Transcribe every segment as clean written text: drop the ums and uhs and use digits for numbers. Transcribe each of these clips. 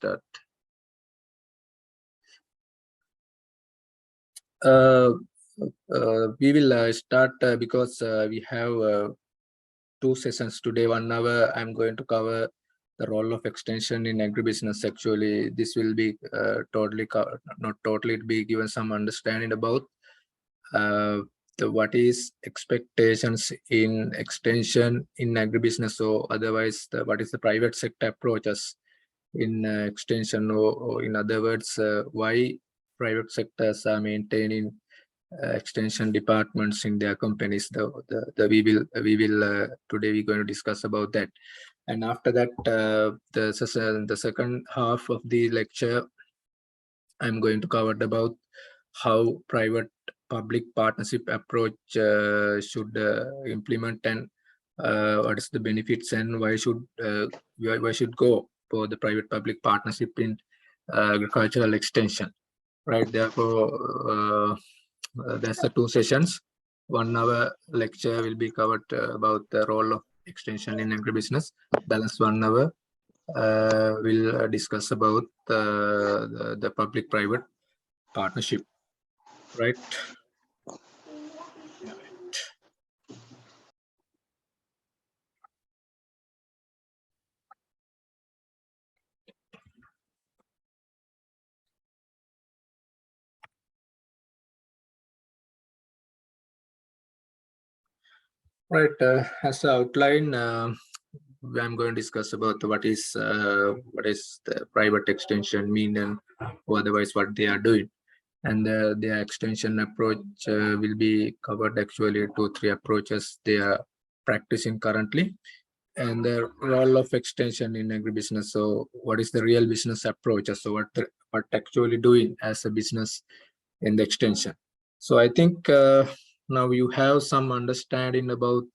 start. We will start because we have 2 sessions today. 1 hour I'm going to cover the role of extension in agribusiness. Actually, this will be totally not totally, it be given some understanding about what is expectations in extension in agribusiness, or otherwise what is the private sector approaches in extension, or in other words, why private sectors are maintaining extension departments in their companies. We will today we're going to discuss about that, and after that the second half of the lecture I'm going to cover about how private public partnership approach should implement, and what is the benefits, and why should go for the private public partnership in agricultural extension, right? Therefore that's the 2 sessions. 1 hour lecture will be covered about the role of extension in agribusiness. Balance 1 hour we'll discuss about the public-private partnership, right? Right, as outline, I'm going to discuss about what is the private extension mean, and otherwise what they are doing, and their extension approach will be covered. Actually 2-3 approaches they are practicing currently, and the role of extension in agribusiness. So what is the real business approach? So what actually doing as a business in the extension. So I think now you have some understanding about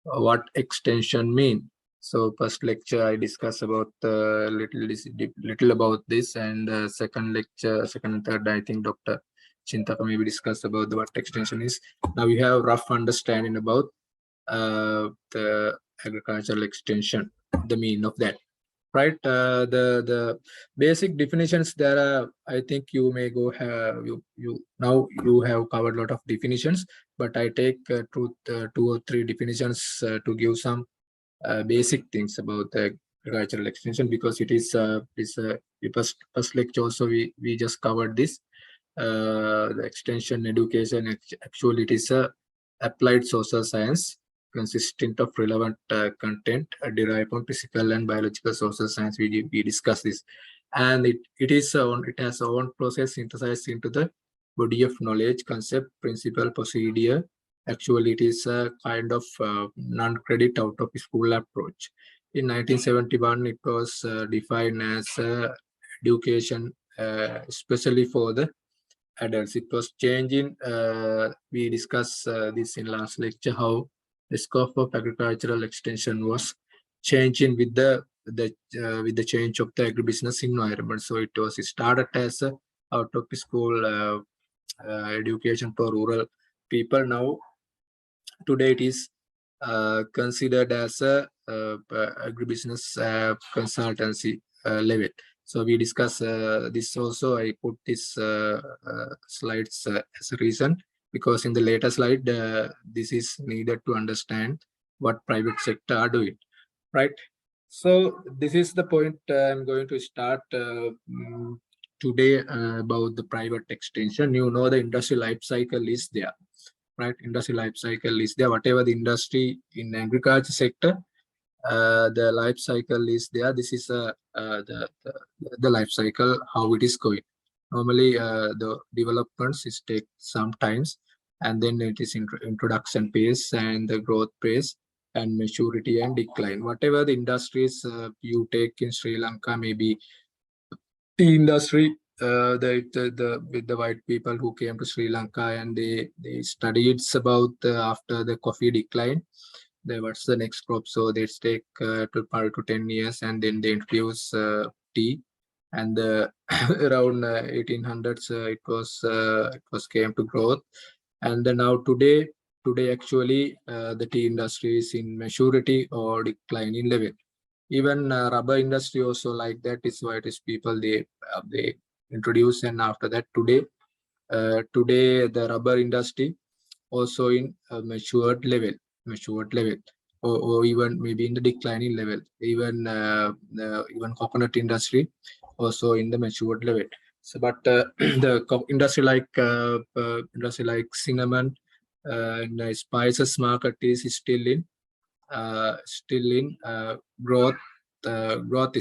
what extension mean. So first lecture I discuss about little about this, and second and third, I think Dr. Chintaka maybe discuss about what extension is. Now you have rough understanding about the agricultural extension, the meaning of that, right? The basic definitions there are, I think you may go have you now you have covered a lot of definitions, but I take 2 or 3 definitions to give some basic things about the agricultural extension, because it is the first lecture also we just covered this. The extension education, actually it is a applied social science consistent of relevant content derived from physical and biological social science. We discuss this, and it has own process synthesized into the body of knowledge, concept, principle, procedure. Actually it is a kind of non-credit out of school approach. In 1971 it was defined as education especially for the adults. It was changing. We discussed this in last lecture, how the scope of agricultural extension was changing with the change of the agribusiness environment. So it started as a out of school education for rural people. Now today it is considered as a agribusiness consultancy level. So we discuss this also. I put this slides as a reason, because in the later slide this is needed to understand what private sector are doing, right? So this is the point I'm going to start today about the private extension. You know, the industry life cycle is there, right? Industry life cycle is there. Whatever the industry in agriculture sector, the life cycle is there. This is the life cycle, how it is going. Normally the developments is take some times, and then it is introduction phase and the growth phase and maturity and decline. Whatever the industries you take in Sri Lanka, maybe the industry with the white people who came to Sri Lanka, and they studied about after the coffee decline, what's the next crop. So they take 5 to 10 years, and then they introduce tea, and around 1800s it was came to growth, and then now today actually the tea industry is in maturity or declining level. Even rubber industry also like that. Is why it is people they introduce, and after that today the rubber industry also in a matured level, or even maybe in the declining level. Even coconut industry also in the matured level. So, but the industry like cinnamon and spices market is still in growth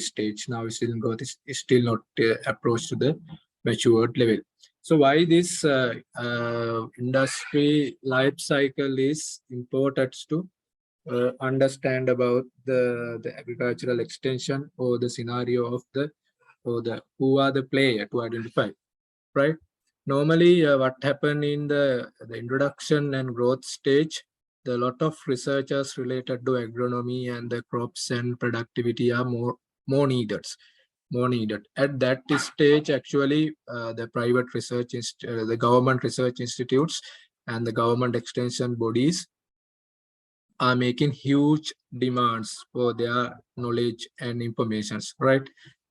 stage. Now is still in growth, is still not approached to the matured level. So why this industry life cycle is important to understand about the agricultural extension, or the scenario of the, or the who are the player to identify, right? Normally, what happened in the introduction and growth stage, the lot of researchers related to agronomy and the crops and productivity are more needed. More needed at that stage. Actually, the private research, the government research institutes and the government extension bodies are making huge demands for their knowledge and informations, right?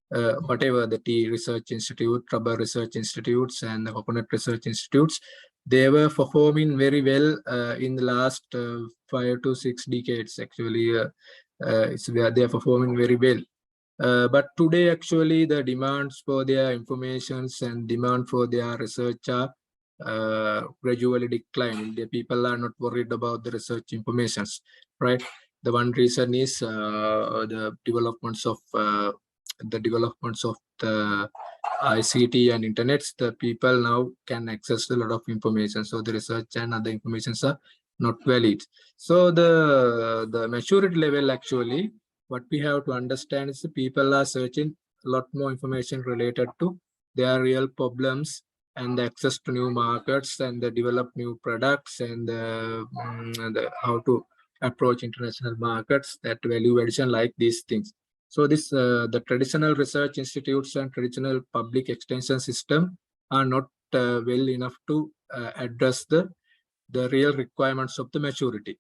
Whatever the tea research institute, rubber research institutes, and the coconut research institutes, they were performing very well in the last 5 to 6 decades. Actually, they are performing very well. But today, actually, the demands for their informations and demand for their research are gradually declining. The people are not worried about the research informations, right? The one reason is the developments of the ICT and internets. The people now can access a lot of information, so the research and other informations are not valid. So the maturity level, actually, what we have to understand is the people are searching a lot more information related to their real problems and the access to new markets and the develop new products and how to approach international markets, that value addition, like these things. So this the traditional research institutes and traditional public extension system are not well enough to address the real requirements of the maturity.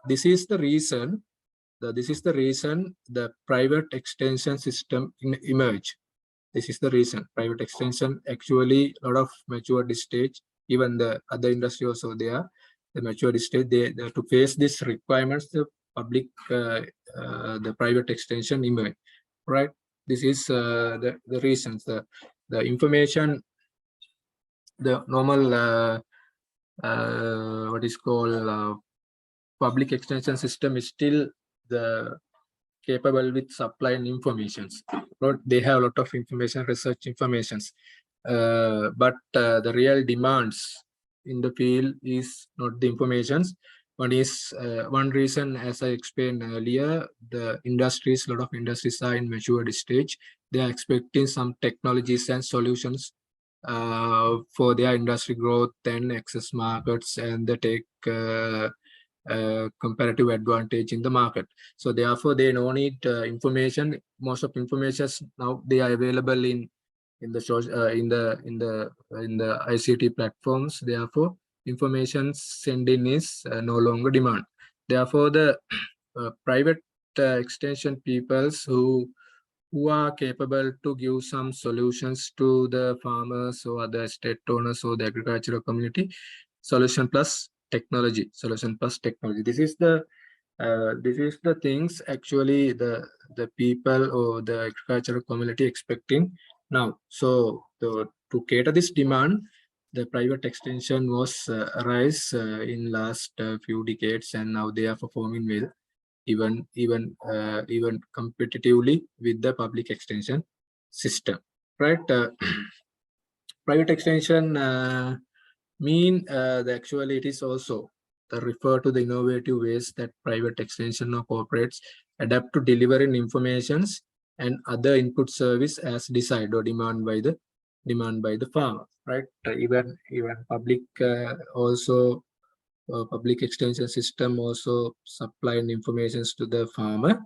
This is the reason the private extension system emerge. This is the reason private extension, actually a lot of matured stage, even the other industry also, they are the matured stage. They to face these requirements, the public the private extension emerge, right? This is the reasons. The information, the normal what is called public extension system is still the capable with supplying informations. They have a lot of information, research informations, but the real demands in the field is not the informations. One reason, as I explained earlier, the industries, a lot of industries are in matured stage. They are expecting some technologies and solutions for their industry growth and access markets, and they take comparative advantage in the market. So therefore, they no need information. Most of information now they are available in the ICT platforms. Therefore, information sending is no longer demand. Therefore, the private extension peoples who are capable to give some solutions to the farmers or other estate owners or the agricultural community, solution plus technology. This is the things, actually, the people or the agricultural community expecting now. So to cater this demand, the private extension was arise in last few decades, and now they are performing well, even competitively with the public extension system, right? Private extension actually it is also refer to the innovative ways that private extension or corporates adapt to delivering informations and other input service as desired or demand by the farmer, right? Even public also public extension system also supplying informations to the farmer,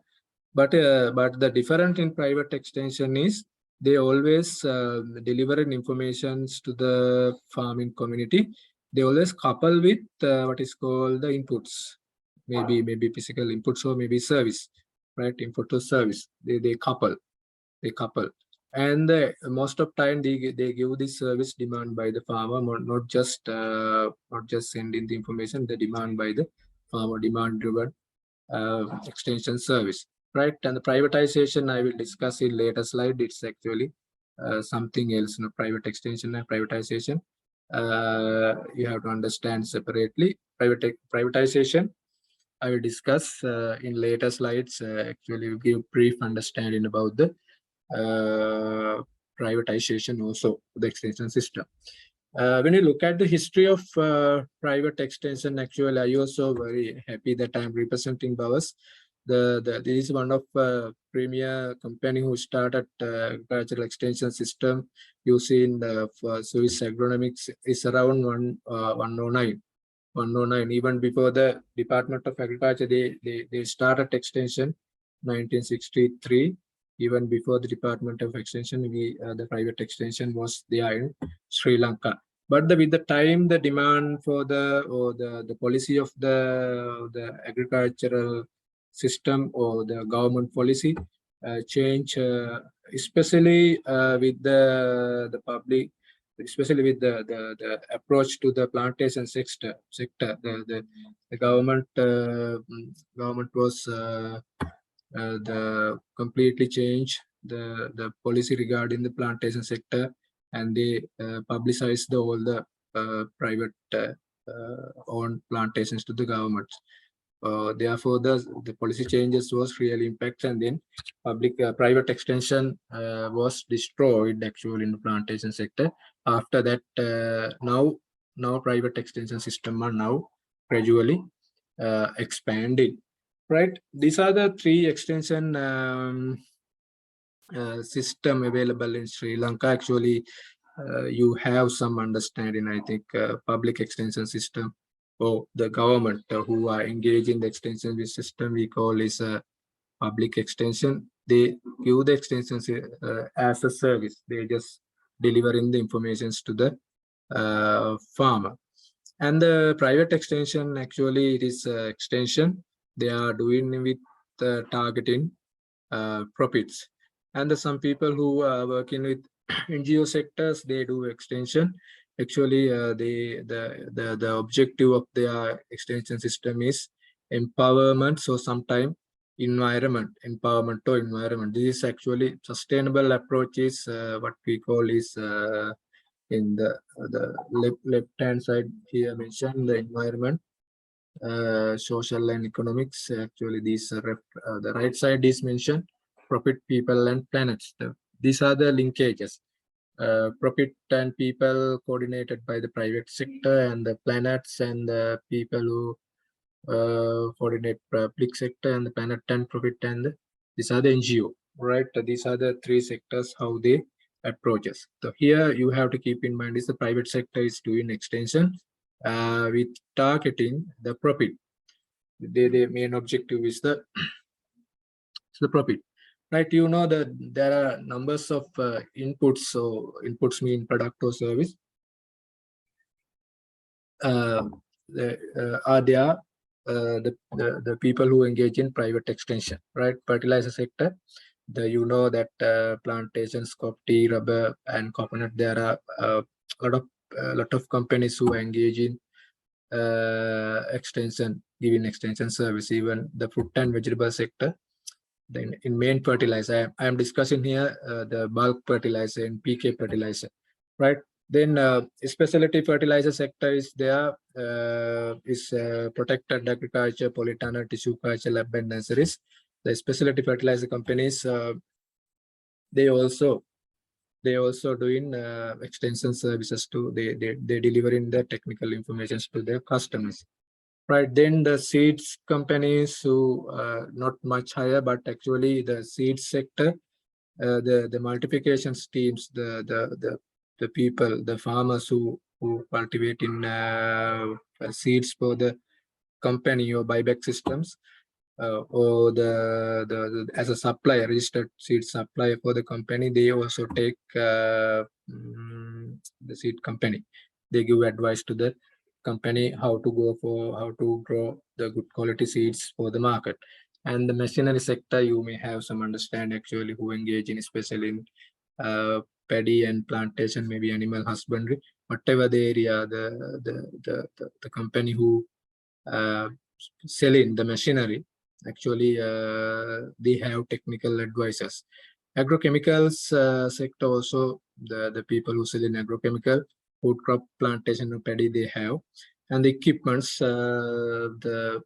but the difference in private extension is they always delivering informations to the farming community. They always couple with what is called the inputs, maybe physical inputs or maybe service. right? Input to service. They couple. And most of time they give this service demand by the farmer, not just sending the information. The demand by the farmer, demand driven extension service, right? And the privatization I will discuss in later slide. It's actually something else. Private extension and privatization, you have to understand separately. Privatization I will discuss in later slides. Actually give brief understanding about the privatization also, the extension system. When you look at the history of private extension, actually, I also very happy that I'm representing Bowers. This is one of premier company who started agricultural extension system using Swiss agronomics is around 109. Even before the Department of Agriculture, they started extension 1963. Even before the Department of Extension, the private extension was there in Sri Lanka. But with the time, the demand for the policy of the agricultural system or the government policy change, especially with the public, especially with the approach to the plantation sector. The government was the completely changed the policy regarding the plantation sector, and they publicized all the private owned plantations to the government. Therefore, the policy changes was really impact, and then private extension was destroyed actually in the plantation sector. After that, now private extension system are now gradually expanding. Right, these are the three extension system available in Sri Lanka. Actually, you have some understanding. I think public extension system or the government who are engaged in the extension system, we call is a public extension. They give the extension as a service. They just delivering the informations to the farmer. And the private extension, actually, it is extension they are doing with targeting profits. And some people who are working with NGO sectors, they do extension. Actually, the objective of their extension system is empowerment. So sometimes empowerment to environment. This is actually sustainable approach is what we call is in the left hand side here mentioned the environment, social and economics. Actually, these the right side is mentioned profit, people, and planets. These are the linkages. Profit and people coordinated by the private sector, and the planets and the people who coordinate public sector, and the planet and profit, and these are the NGO. Right, these are the three sectors how they approaches. So here you have to keep in mind is the private sector is doing extension with targeting the profit. The main objective is the profit, right? You know that there are numbers of inputs. So inputs mean product or service. Are there the people who engage in private extension, right? Fertilizer sector. You know that plantations, coffee, rubber, and coconut. There are a lot of companies who engage in extension, giving extension service. Even the fruit and vegetable sector. Then in main fertilizer, I am discussing here the bulk fertilizer and PK fertilizer, right? Then specialty fertilizer sector is there, is protected agriculture, polytunnel, tissue culture, lab and nurseries. The specialty fertilizer companies, they also doing extension services to they delivering the technical information to their customers. Right, then the seeds companies who not much higher, but actually the seed sector, the multiplication schemes, the people, the farmers who cultivate in seeds for the company or buyback systems, or as a supplier, registered seed supplier for the company, they also take the seed company. They give advice to the company how to go for how to grow the good quality seeds for the market. And the machinery sector, you may have some understand actually who engage in, especially in paddy and plantation, maybe animal husbandry, whatever the area, the company who selling the machinery, actually they have technical advisors. Agrochemicals sector also, the people who sell in agrochemical, food crop plantation or paddy, they have. And the equipments, there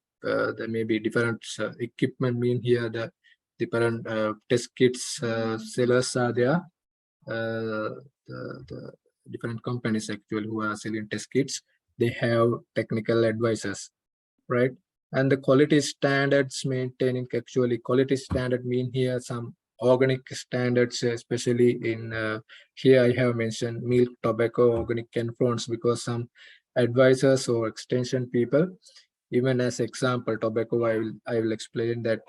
may be different equipment, mean here the different test kits sellers are there. The different companies actually who are selling test kits, they have technical advisors, right? And the quality standards maintaining, actually quality standard mean here some organic standards, especially in here I have mentioned milk, tobacco, organic and prawns, because some advisors or extension people, even as example tobacco, I will explain that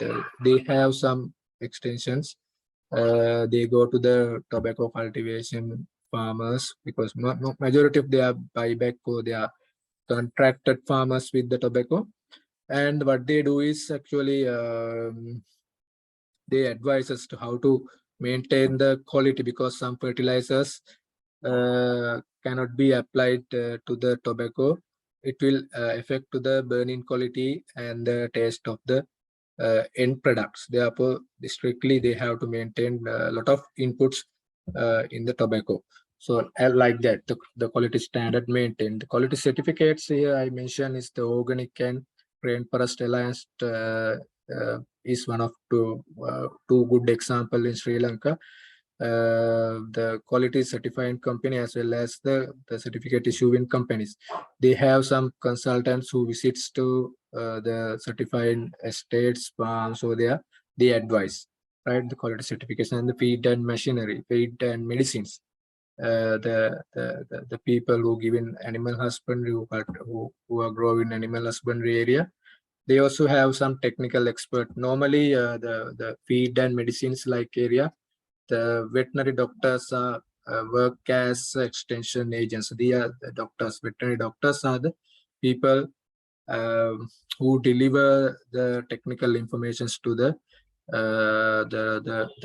they have some extensions. They go to the tobacco cultivation farmers, because majority of their buyback or they are contracted farmers with the tobacco. And what they do is actually they advise us to how to maintain the quality, because some fertilizers cannot be applied to the tobacco. It will affect to the burning quality and the taste of the end products. Therefore, strictly they have to maintain a lot of inputs in the tobacco. So like that, the quality standard maintained. The quality certificates here I mentioned is the Organic and Rainforest Alliance is one of two good example in Sri Lanka. The quality certifying company as well as the certificate issuing companies, they have some consultants who visits to the certifying estates, farms, so they advise, right, the quality certification. And the feed and machinery, feed and medicines, the people who give in animal husbandry, who are growing animal husbandry area, they also have some technical expert. Normally the feed and medicines like area, the veterinary doctors work as extension agents. They are the doctors. Veterinary doctors are the people who deliver the technical informations to the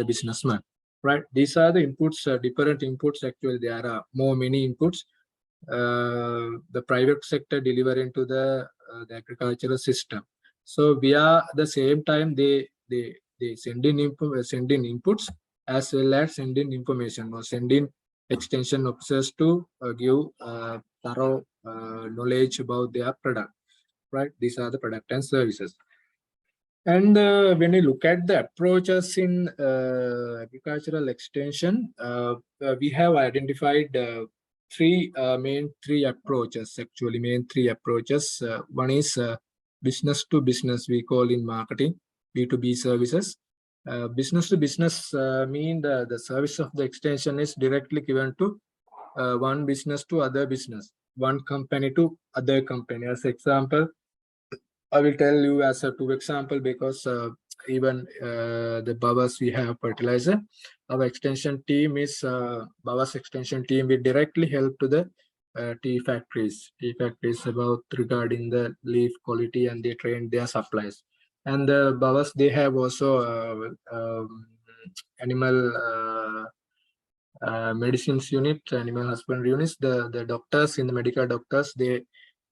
businessman, right? These are the inputs, different inputs. Actually, there are many inputs. The private sector delivering to the agricultural system. So via the same time, they send in inputs as well as send in information, or send in extension officers to give thorough knowledge about their product, right? These are the product and services. And when you look at the approaches in agricultural extension, we have identified main three approaches. Actually, main three approaches. One is business to business. We call in marketing B2B services. Business to business mean the service of the extension is directly given to one business to other business, one company to other company. As example, I will tell you as a two example, because even the Bavas we have fertilizer. Our extension team is Bavas extension team. We directly help to the tea factories. Tea factories about regarding the leaf quality, and they train their supplies. And the Bavas, they have also animal medicines unit, animal husbandry units. The doctors in the medical doctors, they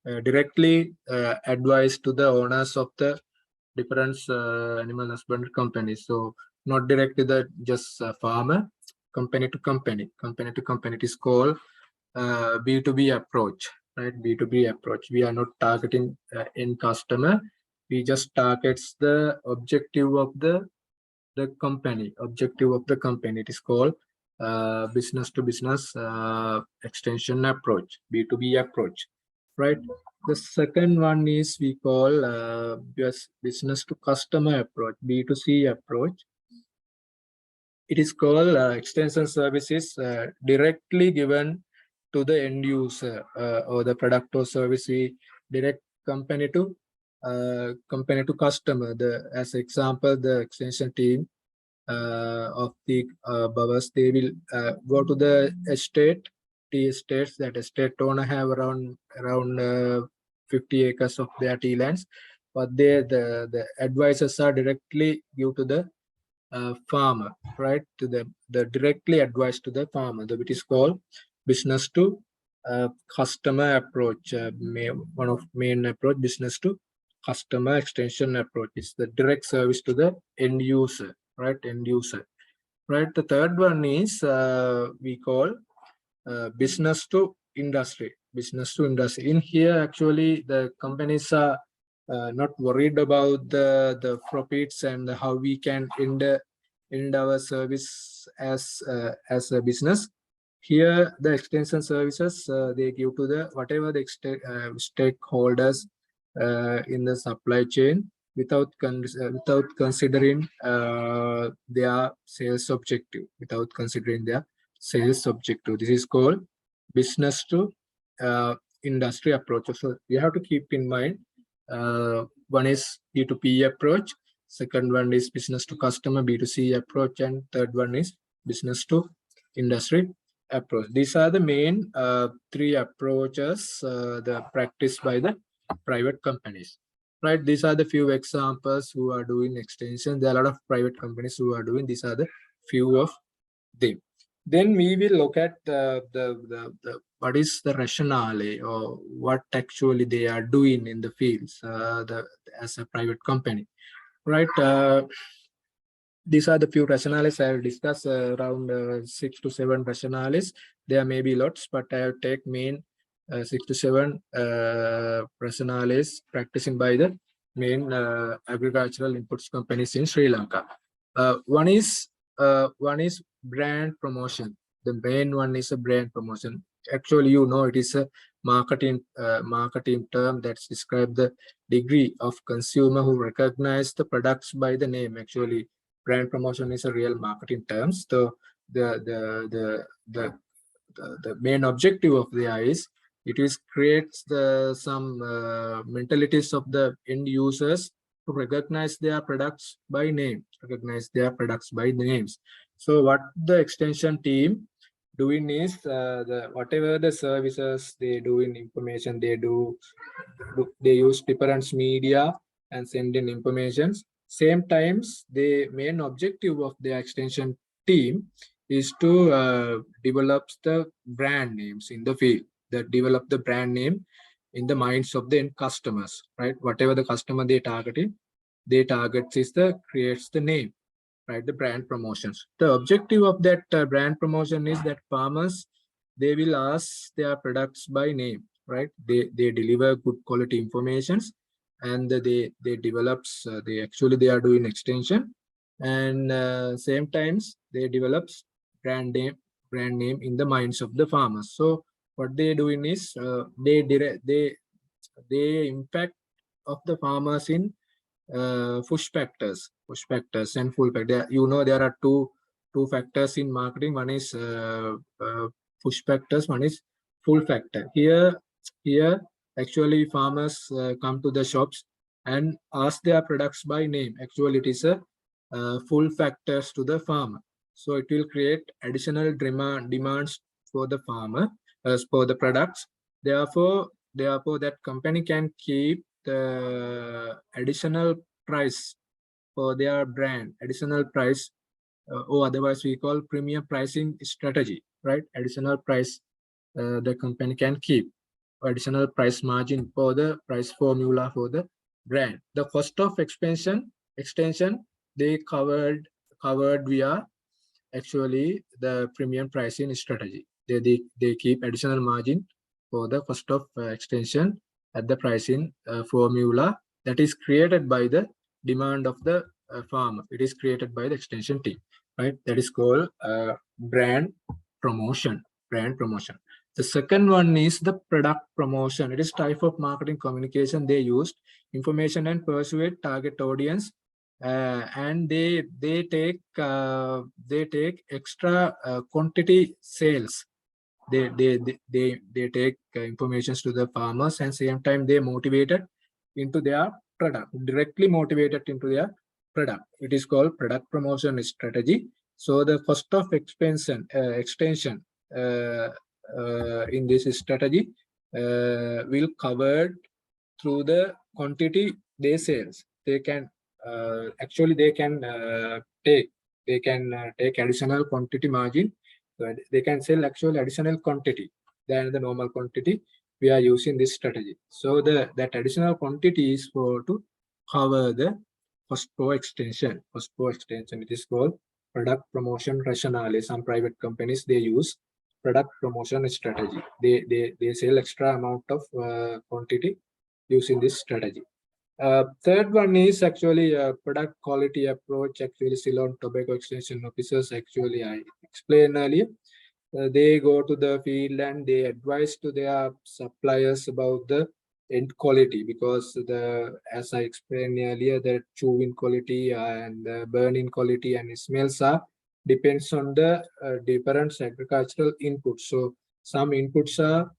directly advise to the owners of the different animal husbandry companies. So not directly the just farmer, company to company. It is called B2B approach, right? B2B approach. We are not targeting end customer. We just targets the objective of the company. Objective of the company. It is called business to business extension approach, B2B approach, right? The second one is we call business to customer approach, B2C approach. It is called extension services directly given to the end user, or the product or service we direct company to customer. As example, the extension team of the Bavas, they will go to the estate, tea estates. That estate owner have around 50 acres of their tea lands. what the advisors are directly give to the farmer, right? To the directly advised to the farmer. Which is called business to customer approach. One of main approach, business to customer extension approach, is the direct service to the end user, right? End user, right? The third one is we call business to industry. Business to industry. In here, actually, the companies are not worried about the profits and how we can end our service as a business. Here, the extension services they give to the whatever the stakeholders in the supply chain without considering their sales objective. Without considering their sales objective. This is called business to industry approach. So you have to keep in mind. One is B2P approach. Second one is business to customer, B2C approach, and third one is business to industry approach. These are the main three approaches the practiced by the private companies. Right, these are the few examples who are doing extension. There are a lot of private companies who are doing. These are the few of them. Then we will look at the what is the rationale or what actually they are doing in the fields as a private company, right? These are the few rationales I will discuss, around 6 to 7 rationales. There may be lots, but I will take main 6 to 7 rationales practicing by the main agricultural inputs companies in Sri Lanka. One is brand promotion. The main one is a brand promotion. Actually, you know, it is a marketing term that's described the degree of consumer who recognize the products by the name. Actually, brand promotion is a real marketing term. So the main objective of the is it is creates some mentalities of the end users to recognize their products by name. Recognize their products by the names. So what the extension team doing is whatever the services they do in information they use different media and send in informations. Same times, the main objective of the extension team is to develop the brand names in the field. That develop the brand name in the minds of the end customers, right? Whatever the customer they targeting, they targets is creates the name, right? The brand promotions. The objective of that brand promotion is that farmers, they will ask their products by name, right? They deliver good quality informations, and they develops they are doing extension, and same times they develops brand name in the minds of the farmers. So what they doing is they impact of the farmers in push factors and pull factor. You know, there are two factors in marketing. One is push factors, one is pull factor. Here actually farmers come to the shops and ask their products by name. Actually it is a pull factors to the farmer, so it will create additional demands for the farmer as for the products. Therefore that company can keep the additional price for their brand, additional price, or otherwise we call premium pricing strategy, right? Additional price the company can keep, additional price margin for the price formula for the brand. The cost of extension they covered via actually the premium pricing strategy. They keep additional margin for the cost of extension at the pricing formula that is created by the demand of the farmer. It is created by the extension team, right? That is called brand promotion. The second one is the product promotion. It is type of marketing communication. They used information and persuade target audience, and they take extra quantity sales. They take information to the farmers, and same time they motivated into their product, directly motivated into their product. It is called product promotion strategy. So the cost of extension in this strategy will covered through the quantity their sales, they can actually they can take additional quantity margin. So they can sell actually additional quantity than the normal quantity. We are using this strategy. So that additional quantity is for to cover the cost per extension. Cost per extension, it is called product promotion rationale. Some private companies, they use product promotion strategy. They sell extra amount of quantity using this strategy. Third one is actually product quality approach. Actually, Ceylon tobacco extension officers, actually I explained earlier, they go to the field and they advise to their suppliers about the end quality, because as I explained earlier, the chewing quality and the burning quality and smells are depends on the different agricultural inputs. So some inputs are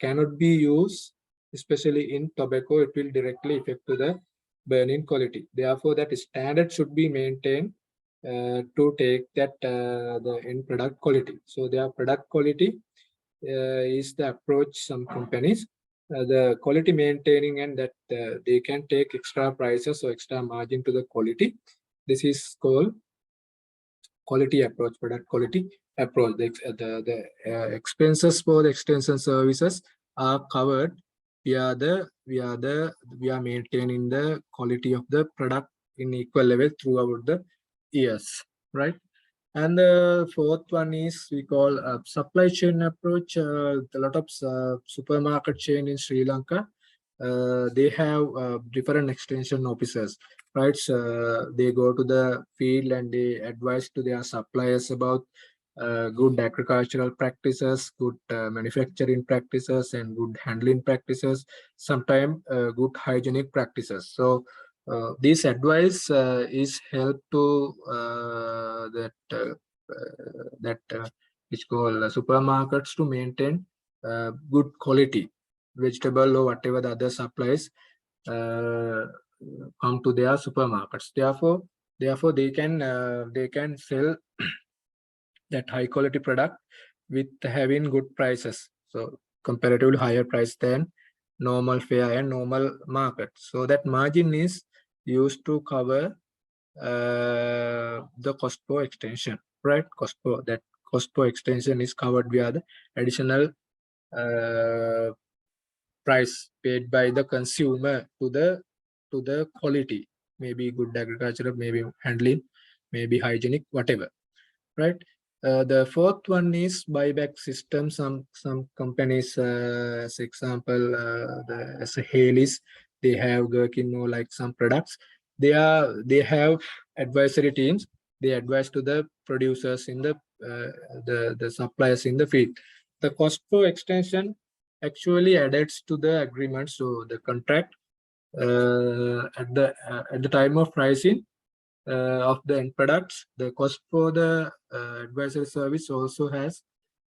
cannot be used, especially in tobacco. It will directly affect to the burning quality. Therefore, that standard should be maintained to take that the end product quality. So their product quality is the approach some companies, the quality maintaining, and that they can take extra prices or extra margin to the quality. This is called quality approach, product quality approach. The expenses for the extension services are covered we are maintaining the quality of the product in equal level throughout the years, right? And the fourth one is we call supply chain approach. A lot of supermarket chain in Sri Lanka, they have different extension officers, right? So they go to the field and they advise to their suppliers about good agricultural practices, good manufacturing practices, and good handling practices, sometimes good hygienic practices. So this advice is help to which call supermarkets to maintain good quality vegetable or whatever the other supplies come to their supermarkets. Therefore they can sell that high quality product with having good prices, so comparatively higher price than normal fare and normal market. So that margin is used to cover the cost per extension, right? Cost per extension is covered via the additional price paid by the consumer to the quality, maybe good agricultural, maybe handling, maybe hygienic, whatever, right? The fourth one is buyback system. Some companies, as example, as a Haley's, they have Gherkin, like some products. They have advisory teams. They advise to the producers in the suppliers in the field. The cost per extension actually adds to the agreement. So the contract at the time of pricing of the end products, the cost for the advisory service also has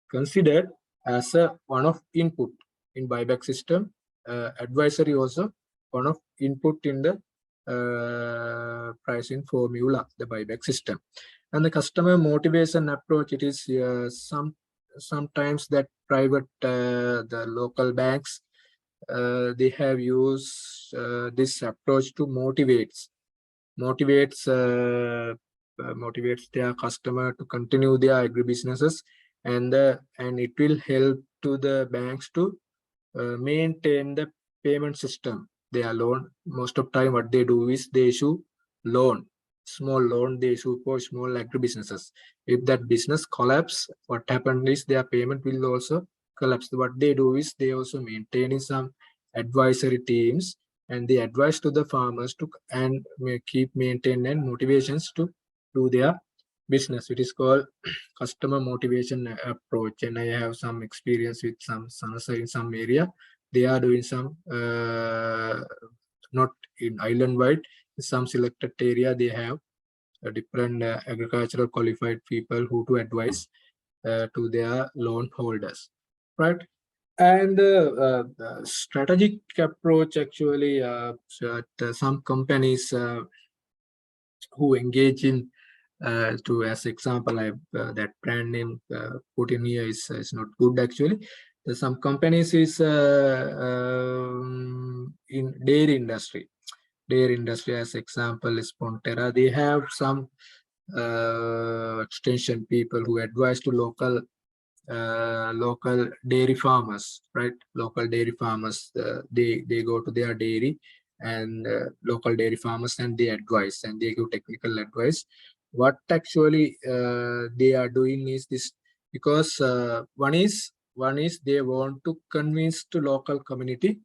considered as a one of input in buyback system. Advisory also one of input in the pricing formula, the buyback system. And the customer motivation approach, it is sometimes that private the local banks they have used this approach to motivates their customer to continue their agribusinesses, and it will help to the banks to maintain the payment system. Their loan, most of time what they do is they issue small loan they issue for small agribusinesses. If that business collapse, what happens is their payment will also collapse. What they do is they also maintain some advisory teams, and they advise to the farmers to and keep maintain and motivations to do their business. It is called customer motivation approach, and I have some experience with some sansa in some area. They are doing some not in island wide, some selected area they have different agricultural qualified people who to advise to their loan holders, right? And strategic approach, actually some companies who engage in to, as example, I that brand name put in here is not good actually. Some companies is in dairy industry. dairy industry as example is Pontera. They have some extension people who advise to local dairy farmers, right? Local dairy farmers, they go to their dairy and local dairy farmers, and they advise and they give technical advice. What actually they are doing is this, because one is they want to convince to local community.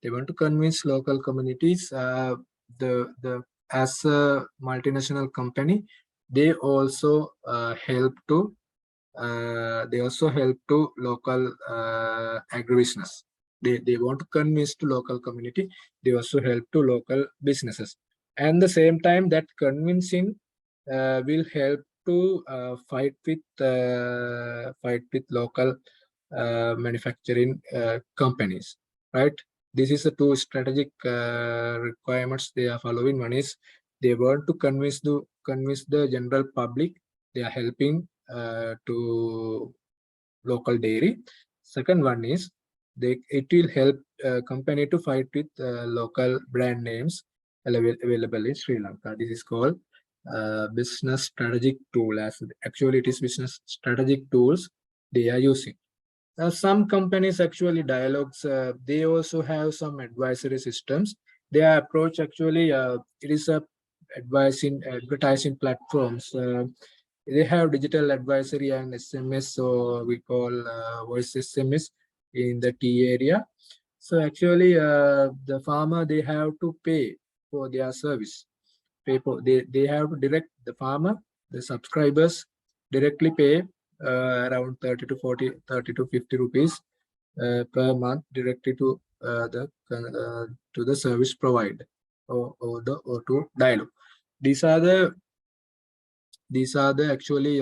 They want to convince local communities. The as a multinational company, they also help to local agribusiness. They want to convince to local community. They also help to local businesses. And the same time, that convincing will help to fight with local manufacturing companies, right? This is the two strategic requirements they are following. One is they want to convince the general public. They are helping to local dairy. Second one is it will help company to fight with local brand names available in Sri Lanka. This is called business strategic tool. As actually it is business strategic tools they are using. Some companies actually dialogues, they also have some advisory systems. Their approach actually it is a advertising platforms. They have digital advisory and SMS, so we call voice SMS in the T area. So actually, the farmer, they have to pay for their service. They have to direct the farmer, the subscribers directly pay around 30 to 50 rupees per month directly to the service provider or to dialogue. These are the actually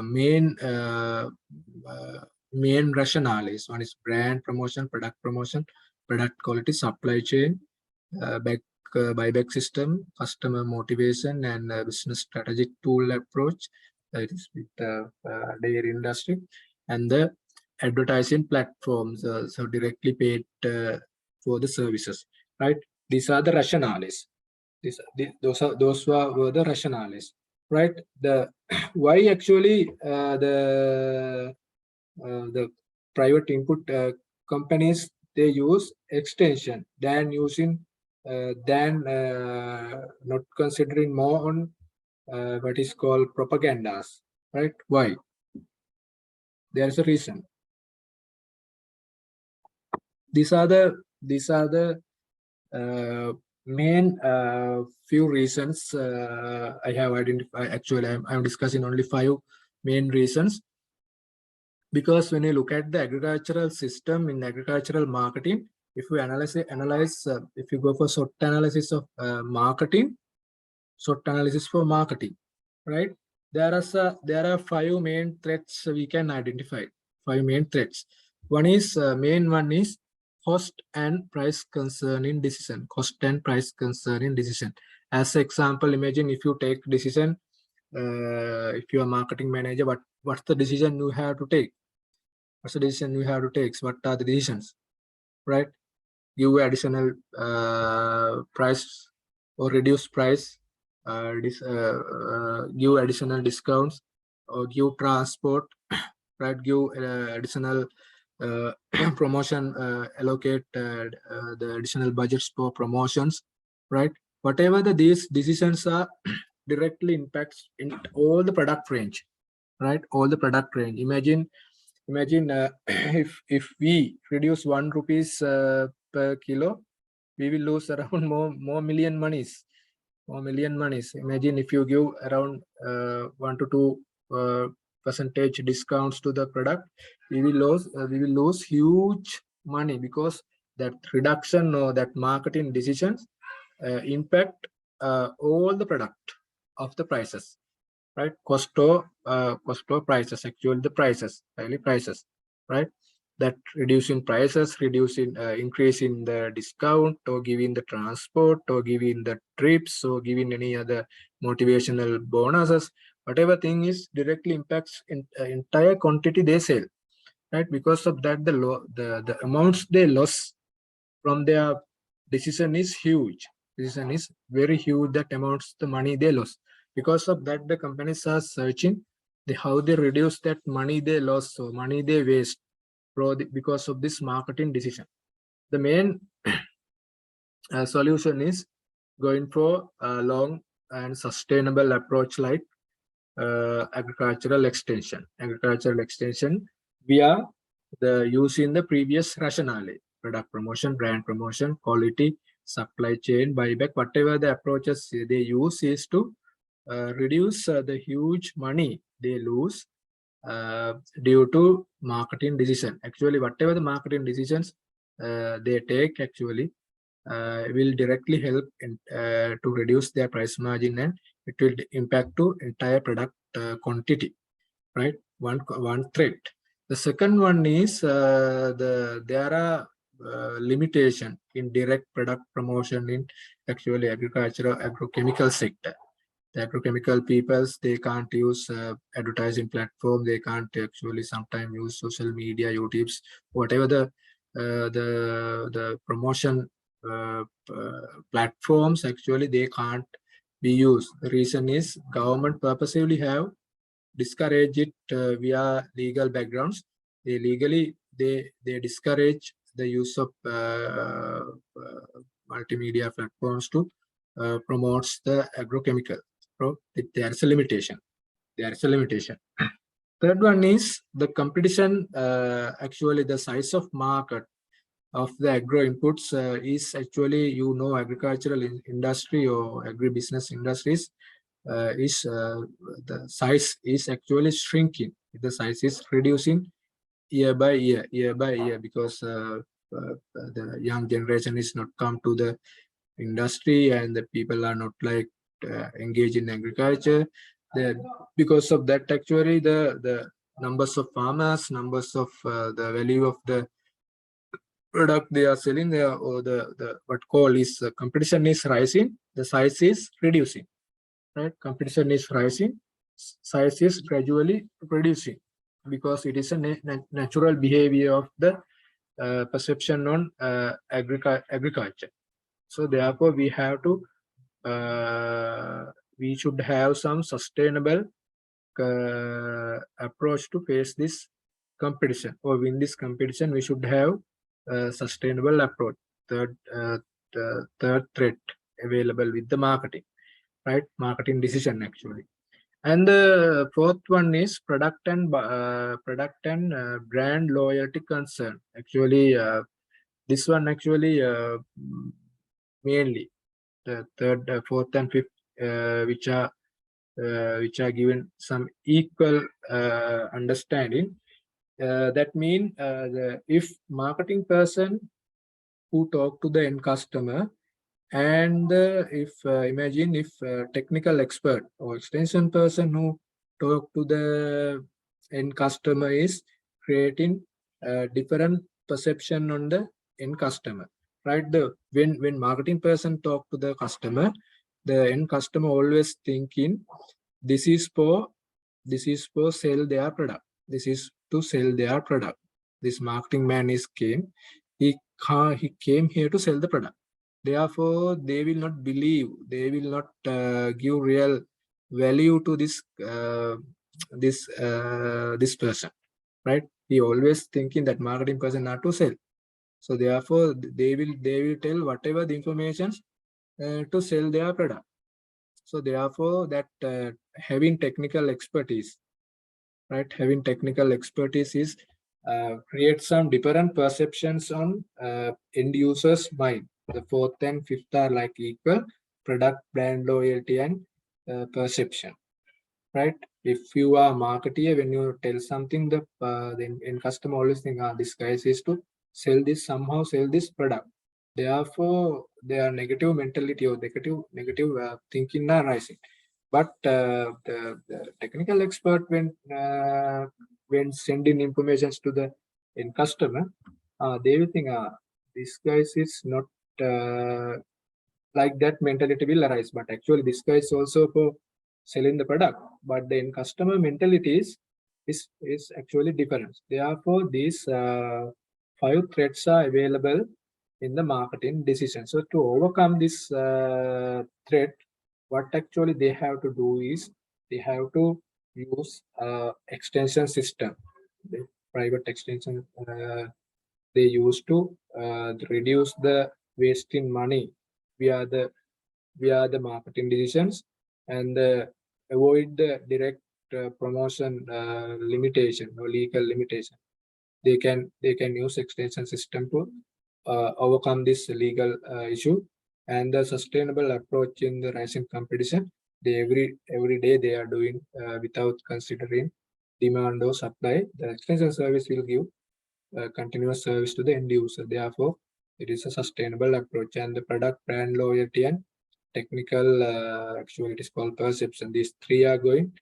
main rationales. One is brand promotion, product quality, supply chain, buyback system, customer motivation, and business strategic tool approach. That is with the dairy industry, and the advertising platforms, so directly paid for the services, right? These are the rationales. Those were the rationales, right? The why actually the private input companies, they use extension than not considering more on what is called propagandas, right? Why? There is a reason. These are the main few reasons I have identified. Actually, I'm discussing only 5 main reasons, because when you look at the agricultural system in agricultural marketing, if we analyze if you go for SWOT analysis of marketing, SWOT analysis for marketing, right? There are 5 main threats we can identify. 5 main threats. Main one is cost and price concerning decision. Cost and price concerning decision. As example, imagine if you take decision, if you are marketing manager, what's the decision you have to take? What's the decision you have to take? What are the decisions, right? Give additional price or reduce price, give additional discounts, or give transport, right? Give additional promotion, allocate the additional budgets for promotions, right? Whatever these decisions are directly impacts in all the product range, right? All the product range. Imagine if we reduce 1 rupees per kilo, we will lose around more million monies. Imagine if you give around 1 to 2 percentage discounts to the product, we will lose huge money, because that reduction or that marketing decisions impact all the product of the prices, right? Cost or prices, actually the prices, daily prices, right? That reducing prices, increasing the discount, or giving the transport, or giving the trips, or giving any other motivational bonuses, whatever thing is directly impacts entire quantity they sell, right? Because of that, the amounts they lost from their decision is huge, decision is very huge, that amounts the money they lost. Because of that, the companies are searching how they reduce that money they lost, so money they waste because of this marketing decision. The main solution is going for a long and sustainable approach like agricultural extension. Agricultural extension via the use in the previous rationale: product promotion, brand promotion, quality, supply chain, buyback, whatever the approaches they use is to reduce the huge money they lose due to marketing decision. Actually, whatever the marketing decisions they take actually will directly help to reduce their price margin, and it will impact to entire product quantity, right? One threat. The second one is there are limitation in direct product promotion in actually agricultural agrochemical sector. The agrochemical peoples, they can't use advertising platform, they can't actually sometimes use social media, YouTube's, whatever the promotion platforms, actually they can't be used. The reason is government purposely have discouraged it via legal backgrounds. They discourage the use of multimedia platforms to promotes the agrochemical. So there's a limitation. There's a limitation. Third one is the competition. Actually, the size of market of the agro inputs is actually, agricultural industry or agribusiness industries is the size is actually shrinking. The size is reducing year by year, because the young generation is not come to the industry, and the people are not like engaged in agriculture. Because of that, actually the numbers of farmers, numbers of the value of the product they are selling there, or the what call is competition is rising, the size is reducing, right? Competition is rising, size is gradually reducing, because it is a natural behavior of the perception on agriculture. So therefore we have to we should have some sustainable approach to face this competition, or win this competition. We should have a sustainable approach. The third threat available with the marketing, right? Marketing decision actually. And the fourth one is product and brand loyalty concern. Actually, this one actually mainly the third, fourth, and fifth, which are given some equal understanding. That means if marketing person who talk to the end customer, and if imagine if technical expert or extension person who talk to the end customer is creating different perception on the end customer, right? When marketing person talk to the customer, the end customer always thinking this is for sell their product, this is to sell their product. This marketing man is he came here to sell the product. Therefore they will not believe, they will not give real value to this person, right? He always thinking that marketing person not to sell. So therefore they will tell whatever the information to sell their product. So therefore that having technical expertise, right? Having technical expertise is create some different perceptions on end users' mind. The fourth and fifth are like equal: product, brand loyalty, and perception, right? If you are a marketer, when you tell something, the end customer always think, this guy is to sell this, somehow sell this product. Therefore, their negative mentality or negative thinking are rising. But the technical expert, when sending information to the end customer, they will think, this guy is not like that mentality will arise. But actually, this guy is also for selling the product. But the end customer mentality is actually different. Therefore, these 5 threats are available in the marketing decision. So to overcome this threat, what actually they have to do is they have to use extension system, the private extension they use to reduce the waste in money via the marketing decisions and avoid the direct promotion limitation or legal limitation. They can use extension system to overcome this legal issue and the sustainable approach in the rising competition. They every day they are doing without considering demand or supply. The extension service will give continuous service to the end user. Therefore, it is a sustainable approach. And the product brand loyalty and technical actually it is called perception. These three are going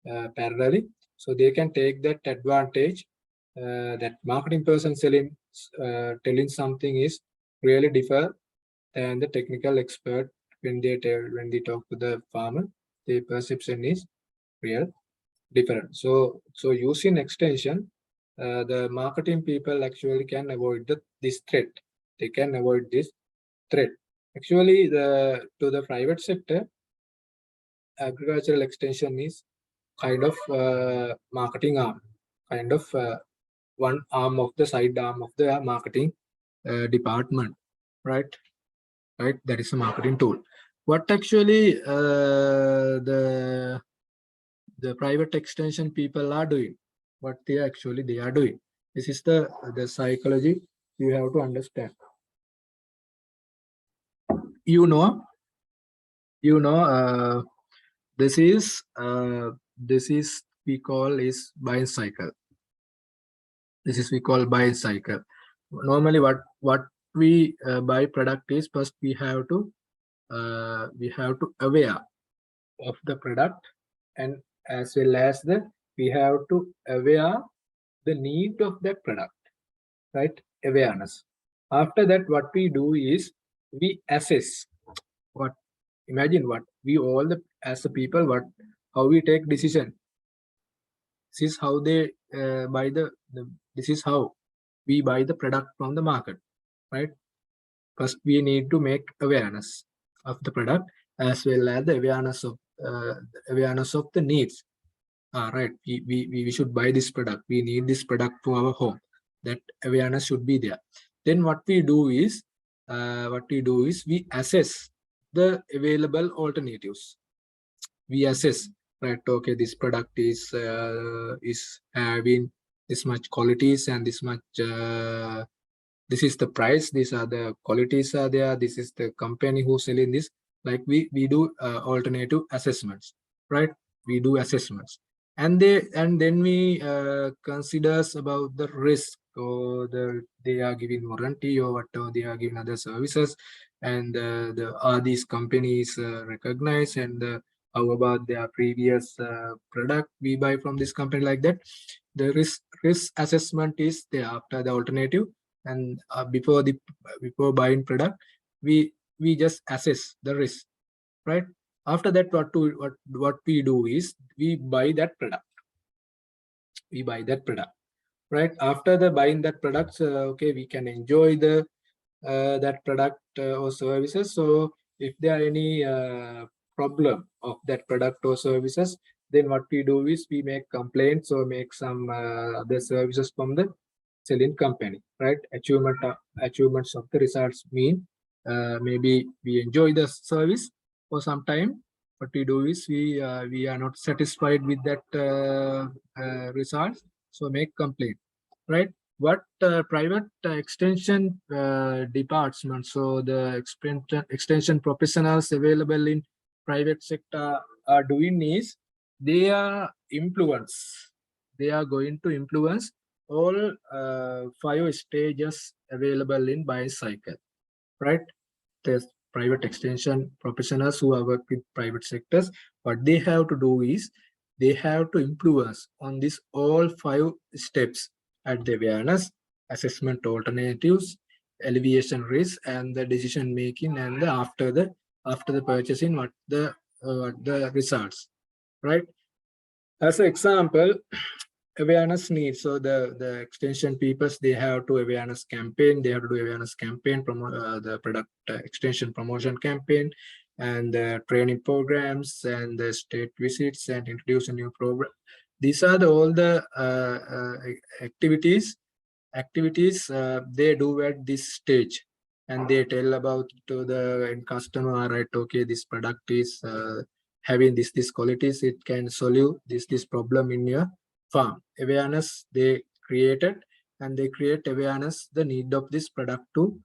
parallelly, so they can take that advantage that marketing person telling something is really differ than the technical expert when they talk to the farmer. The perception is real different. So using extension, the marketing people actually can avoid this threat. They can avoid this threat. Actually, to the private sector, agricultural extension is kind of marketing arm, kind of one arm of the side arm of the marketing department, right? Right, that is a marketing tool. What actually the private extension people are doing, what they are doing. This is the psychology you have to understand. You know, this is we call is buying cycle. This is we call buying cycle. Normally, what we buy product is first we have to aware of the product, and as well as we have to aware the need of that product, right? Awareness. After that, what we do is we assess what, imagine what we all as the people, how we take decision. This is how they buy this is how we buy the product from the market, right? First, we need to make awareness of the product as well as the awareness of the needs. Right, we should buy this product. We need this product for our home. That awareness should be there. Then what we do is we assess the available alternatives. We assess, right? Okay, this product is having this much qualities and this much. This is the price. These are the qualities are there. This is the company who's selling this. Like we do alternative assessments, right? We do assessments, and then we considers about the risk, or they are giving warranty or whatever they are giving other services, and are these companies recognized, and how about their previous product we buy from this company, like that. The risk assessment is there after the alternative, and before buying product, we just assess the risk, right? After that, what we do is we buy that product. We buy that product, right? After the buying that product, okay, we can enjoy the that product or services. So if there are any problem of that product or services, then what we do is we make complaints or make some other services from the selling company, right? Achievements of the results mean maybe we enjoy the service for some time. What we do is we are not satisfied with that results, so make complaint, right? What private extension department, so the extension professionals available in private sector are doing is they are going to influence all 5 stages available in buying cycle, right? There's private extension professionals who are work with private sectors. What they have to do is they have to influence on this all 5 steps at the awareness, assessment alternatives, alleviation risk, and the decision making, and after the purchasing, what the results, right? As an example, awareness needs. So the extension peoples, they have to awareness campaign. They have to do awareness campaign, promote the product extension promotion campaign, and training programs, and the state visits, and introduce a new program. These are all the activities they do at this stage, and they tell about to the end customer, right? Okay, this product is having this qualities. It can solve this problem in your farm. Awareness they created, and they create awareness the need of this product to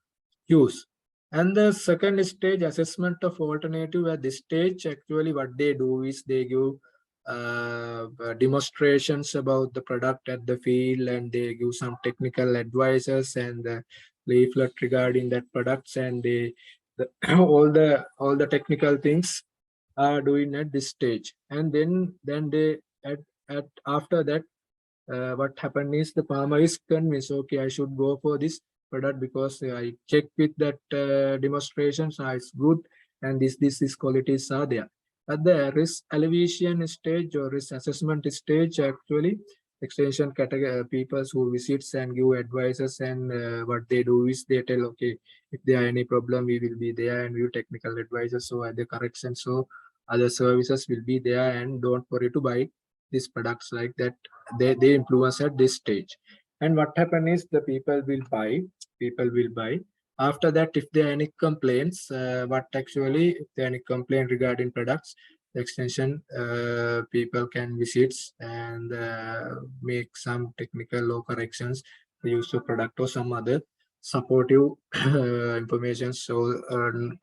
use. And the second stage, assessment of alternative. At this stage, actually what they do is they give demonstrations about the product at the field, and they give some technical advices and the leaflet regarding that products, and they all the technical things are doing at this stage. And then they at after that, what happened is the farmer is convinced, okay, I should go for this product because I checked with that demonstrations, it's good, and these qualities are there. At the risk alleviation stage or risk assessment stage, actually extension category people who visits and give advices, and what they do is they tell, okay, if there are any problem, we will be there and give technical advices, so other corrections, so other services will be there, and don't worry to buy these products, like that. They influence at this stage. And what happen is the people will buy. After that, if there are any complaints, what actually, if there are any complaint regarding products, the extension people can visit and make some technical or corrections, the use of product or some other supportive information, so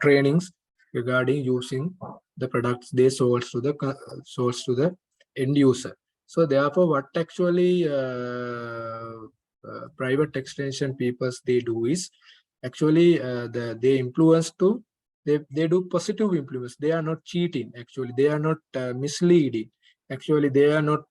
trainings regarding using the products they sold to the end user. So therefore, what actually private extension peoples they do is actually they influence to, they do positive influence. They are not cheating. Actually, they are not misleading. Actually, they are not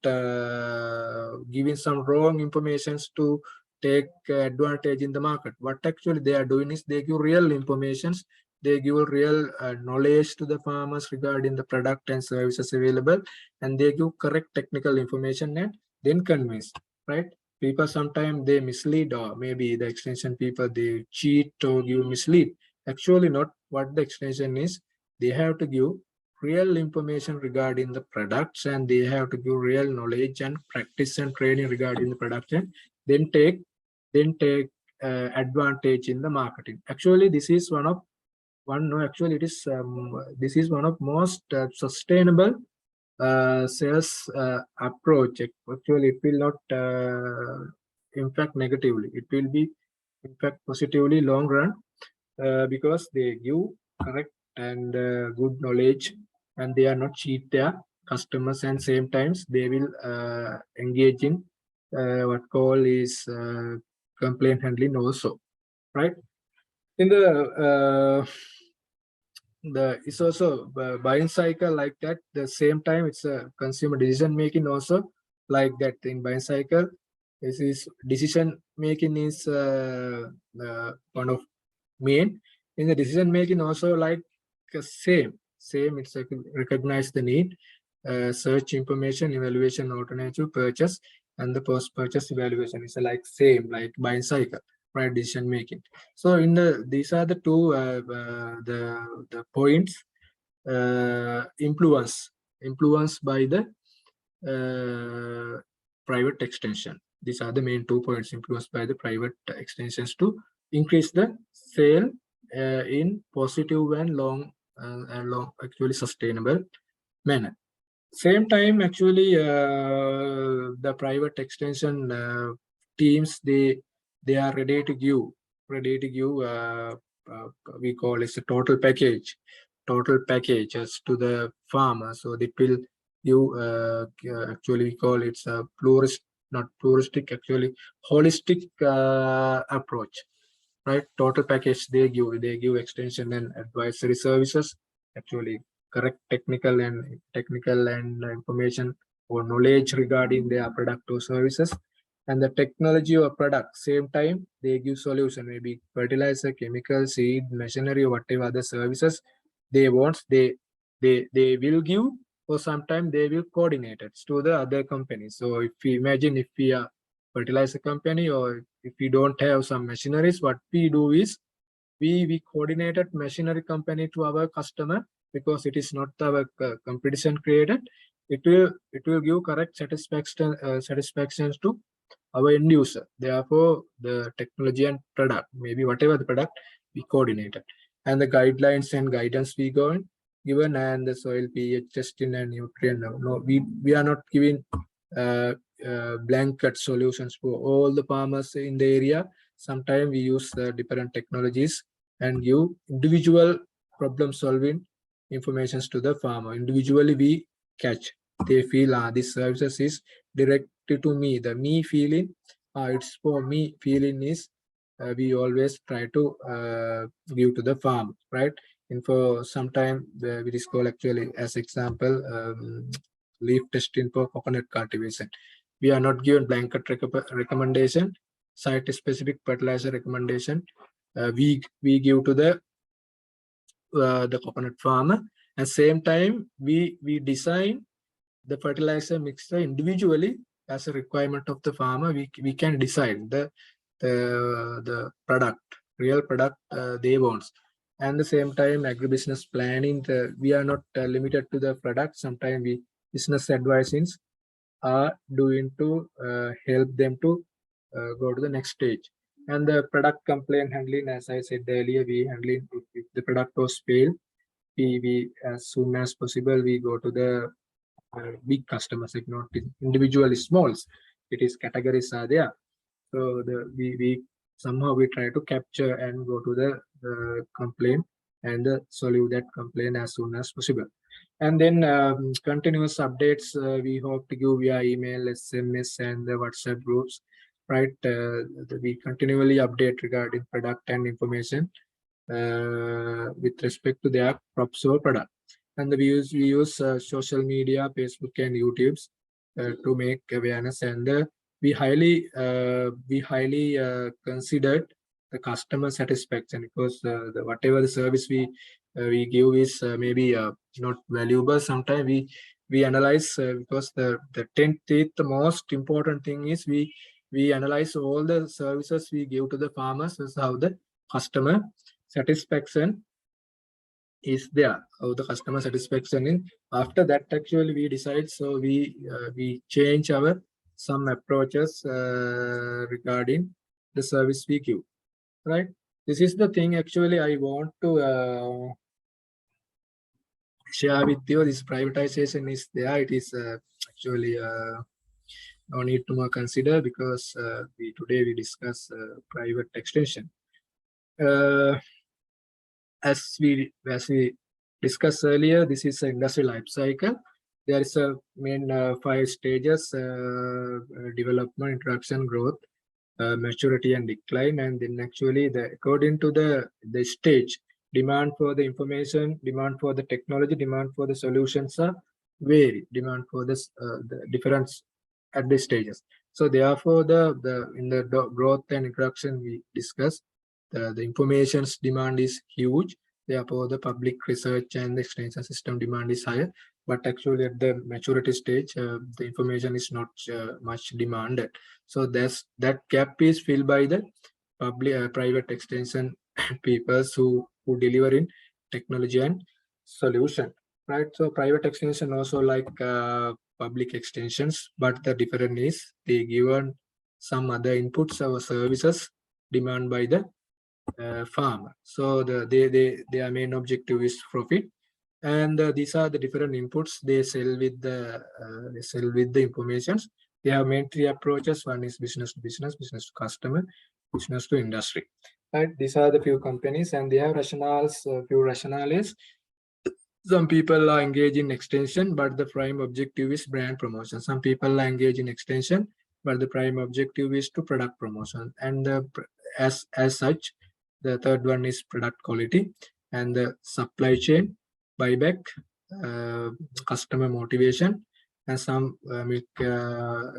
giving some wrong informations to take advantage in the market. What actually they are doing is they give real informations. They give real knowledge to the farmers regarding the product and services available, and they give correct technical information and then convince, right? People sometimes they mislead, or maybe the extension people they cheat or give mislead. Actually not. What the extension is, they have to give real information regarding the products, and they have to give real knowledge and practice and training regarding the production, then take advantage in the marketing. Actually, this is actually it is this is one of most sustainable sales approach. Actually, it will not impact negatively. It will be impact positively long run, because they give correct and good knowledge, and they are not cheat their customers, and same times they will engage in what call is complaint handling also, right? In the it's also buying cycle like that. The same time, it's a consumer decision making also like that. In buying cycle, this is decision making is one of main. In the decision making also, like same it's like recognize the need, search information, evaluation, alternative purchase, and the post purchase evaluation is like same like buying cycle, right? Decision making. So in these are the two the points influenced by the private extension. These are the main 2 points influenced by the private extensions to increase the sale in positive and long actually sustainable manner. Same time, actually the private extension teams, they are ready to give we call it a total packages to the farmer. So it will give actually we call it's a not pluralistic, actually holistic approach, right? Total package they give extension and advisory services, actually correct technical and information or knowledge regarding their product or services, and the technology or product. Same time, they give solution, maybe fertilizer, chemical, seed, machinery, or whatever other services they want. They will give or sometimes they will coordinate it to the other companies. So if we imagine if we are fertilizer company, or if we don't have some machineries, what we do is we coordinated machinery company to our customer, because it is not our competition created. It will give correct satisfactions to our end user. Therefore, the technology and product, maybe whatever the product, we coordinated, and the guidelines and guidance we given, and the soil pH testing and nutrient. No, we are not giving blanket solutions for all the farmers in the area. Sometimes we use different technologies and give individual problem solving informations to the farmer. Individually we catch. They feel this services is directed to me. The me feeling, it's for me feeling is we always try to give to the farm, right? And for some time we discuss actually as example leaf testing for coconut cultivation. We are not given blanket recommendation, site specific fertilizer recommendation. We give to the coconut farmer. At same time, we design the fertilizer mixture individually as a requirement of the farmer. We can decide the product, real product they want. And the same time, agribusiness planning, we are not limited to the product. Sometimes we business advisings are doing to help them to go to the next stage. And the product complaint handling, as I said earlier, we handling if the product was failed, we as soon as possible we go to the big customers, if not individually smalls. It is categories are there. So we somehow we try to capture and go to the complaint and solve that complaint as soon as possible. And then continuous updates we hope to give via email, SMS, and the WhatsApp groups, right? We continually update regarding product and information with respect to their crops or product. And we use social media, Facebook and YouTube's to make awareness, and we highly considered the customer satisfaction, because whatever the service we give is maybe not valuable. Sometimes we analyze because the 10th the most important thing is we analyze all the services we give to the farmers, is how the customer satisfaction is there, how the customer satisfaction in. After that actually we decide, so we change our some approaches regarding the service we give, right? This is the thing actually I want to share with you. This privatization is there. It is actually no need to more consider, because today we discuss private extension. As we discussed earlier, this is an industry life cycle. There is a main 5 stages: development, introduction, growth, maturity, and decline. And then actually, according to the stage, demand for the information, demand for the technology, demand for the solutions are vary. Demand for this the difference at these stages. So therefore, in the growth and introduction we discussed, the information's demand is huge. Therefore, the public research and the extension system demand is higher. But actually, at the maturity stage, the information is not much demanded. So that gap is filled by the public private extension people who deliver in technology and solution, right? So private extension also like public extensions, but the difference is they given some other inputs or services demand by the farmer. So their main objective is profit, and these are the different inputs they sell with the informations. They have main 3 approaches. One is business to business, business to customer, business to industry. Right? These are the few companies, and they have rationales. Few rationales. Some people are engaged in extension, but the prime objective is brand promotion. Some people are engaged in extension, but the prime objective is to product promotion. And as such, the third one is product quality, and the supply chain, buyback, customer motivation, and some milk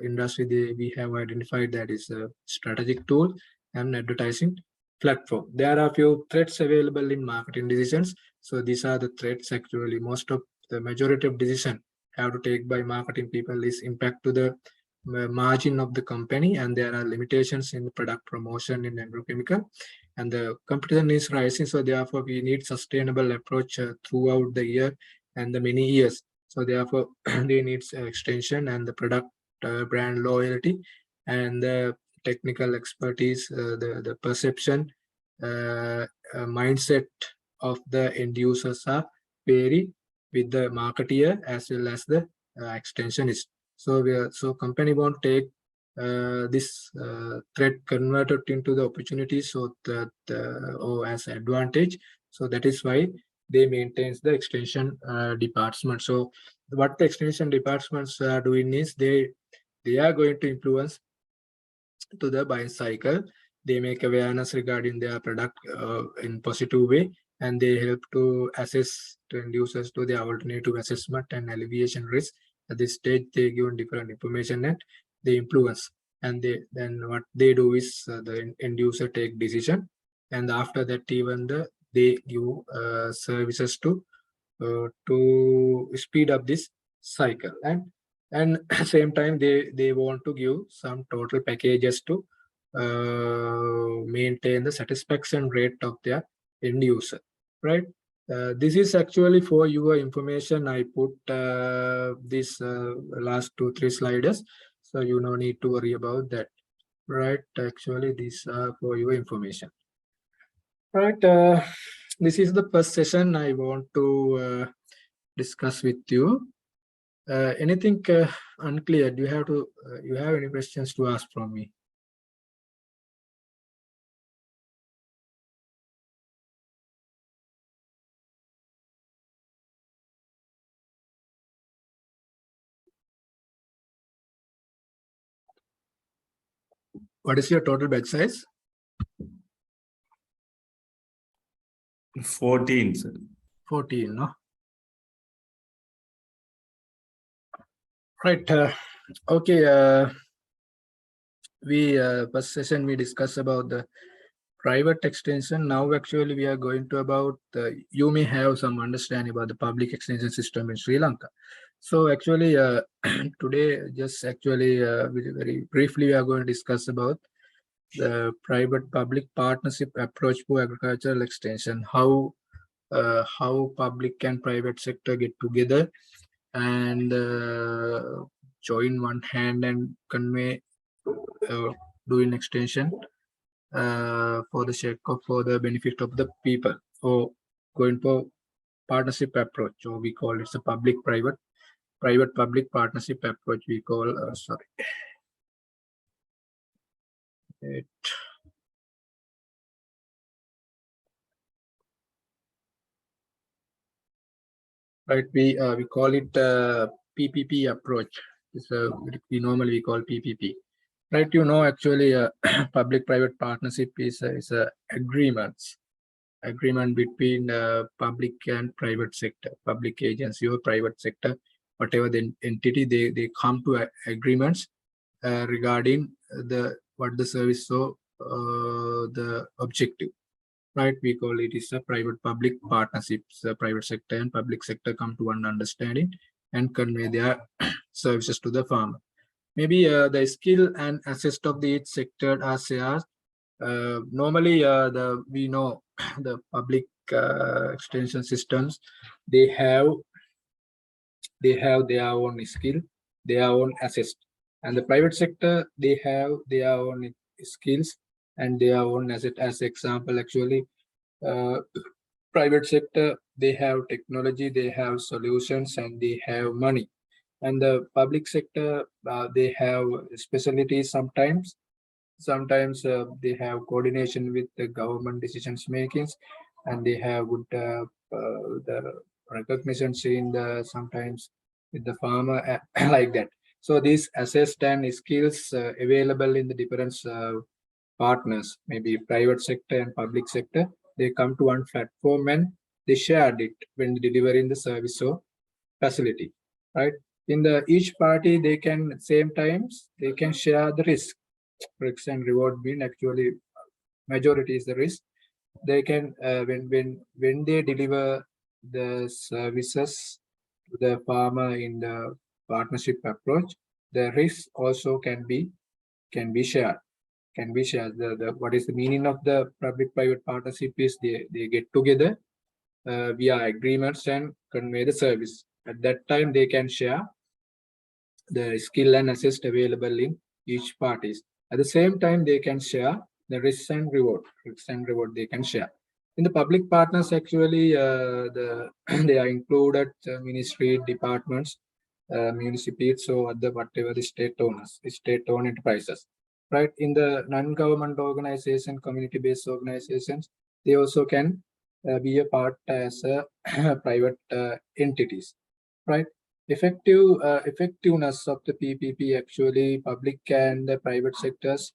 industry we have identified that is a strategic tool and advertising platform. There are a few threats available in marketing decisions. So these are the threats actually. Most of the majority of decision have to take by marketing people is impact to the margin of the company, and there are limitations in the product promotion in agrochemical, and the competition is rising. So therefore, we need sustainable approach throughout the year and the many years. So therefore, they need extension and the product brand loyalty and the technical expertise, the perception, mindset of the end users are vary with the marketeer as well as the extensionist. So company won't take this threat converted into the opportunity, so that or as advantage. So that is why they maintains the extension department. So what the extension departments are doing is they are going to influence to the buying cycle. They make awareness regarding their product in positive way, and they help to assess to end users to the alternative assessment and alleviation risk. At this stage, they give different information and they influence. And then what they do is the end user take decision, and after that even they give services to speed up this cycle, and same time they want to give some total packages to maintain the satisfaction rate of their end user, right? This is actually for your information. I put this last 2-3 sliders, so you no need to worry about that, right? Actually, these are for your information, right? This is the first session I want to discuss with you. Anything unclear? Do you have to? You have any questions to ask from me? What is your total batch size? 14, sir. 14, no? Right. Okay. We first session we discussed about the private extension. Now actually we are going to about you may have some understanding about the public extension system in Sri Lanka. So actually today just actually very briefly we are going to discuss about the private public partnership approach for agricultural extension, how public and private sector get together and join one hand and convey doing extension for the sake of for the benefit of the people, or going for partnership approach, or we call it a public public partnership approach. We call right, we call it PPP approach. It's we normally call PPP, right? You know, actually public private partnership is a agreement between public and private sector, public agency or private sector, whatever the entity, they come to agreements regarding what the service, so the objective, right? We call it is a private public partnerships. Private sector and public sector come to one understanding and convey their services to the farmer. Maybe the skill and assets of the each sector are shared. Normally we know the public extension systems, they have their own skill, their own assets, and the private sector, they have their own skills and their own asset. As example, actually private sector, they have technology, they have solutions, and they have money. And the public sector, they have specialties sometimes. Sometimes they have coordination with the government decisions makings, and they have good the recognition in the sometimes with the farmer like that. So these assessed and skills available in the different partners, maybe private sector and public sector, they come to one platform and they shared it when delivering the service or facility, right? In the each party, they can same times they can share the risks and reward being actually majority is the risk. They can when they deliver the services the farmer in the partnership approach, the risk also can be shared. What is the meaning of the public-private partnership is they get together via agreements and convey the service. At that time, they can share the skill and assist available in each parties. At the same time, they can share the risks and reward. Risks and reward they can share. In the public partners, actually, they are included ministry, departments, municipalities, so other whatever the state-owned enterprises. Right, in the non-government organization, community-based organizations, they also can be a part as private entities. Right, effectiveness of the PPP, actually public and the private sectors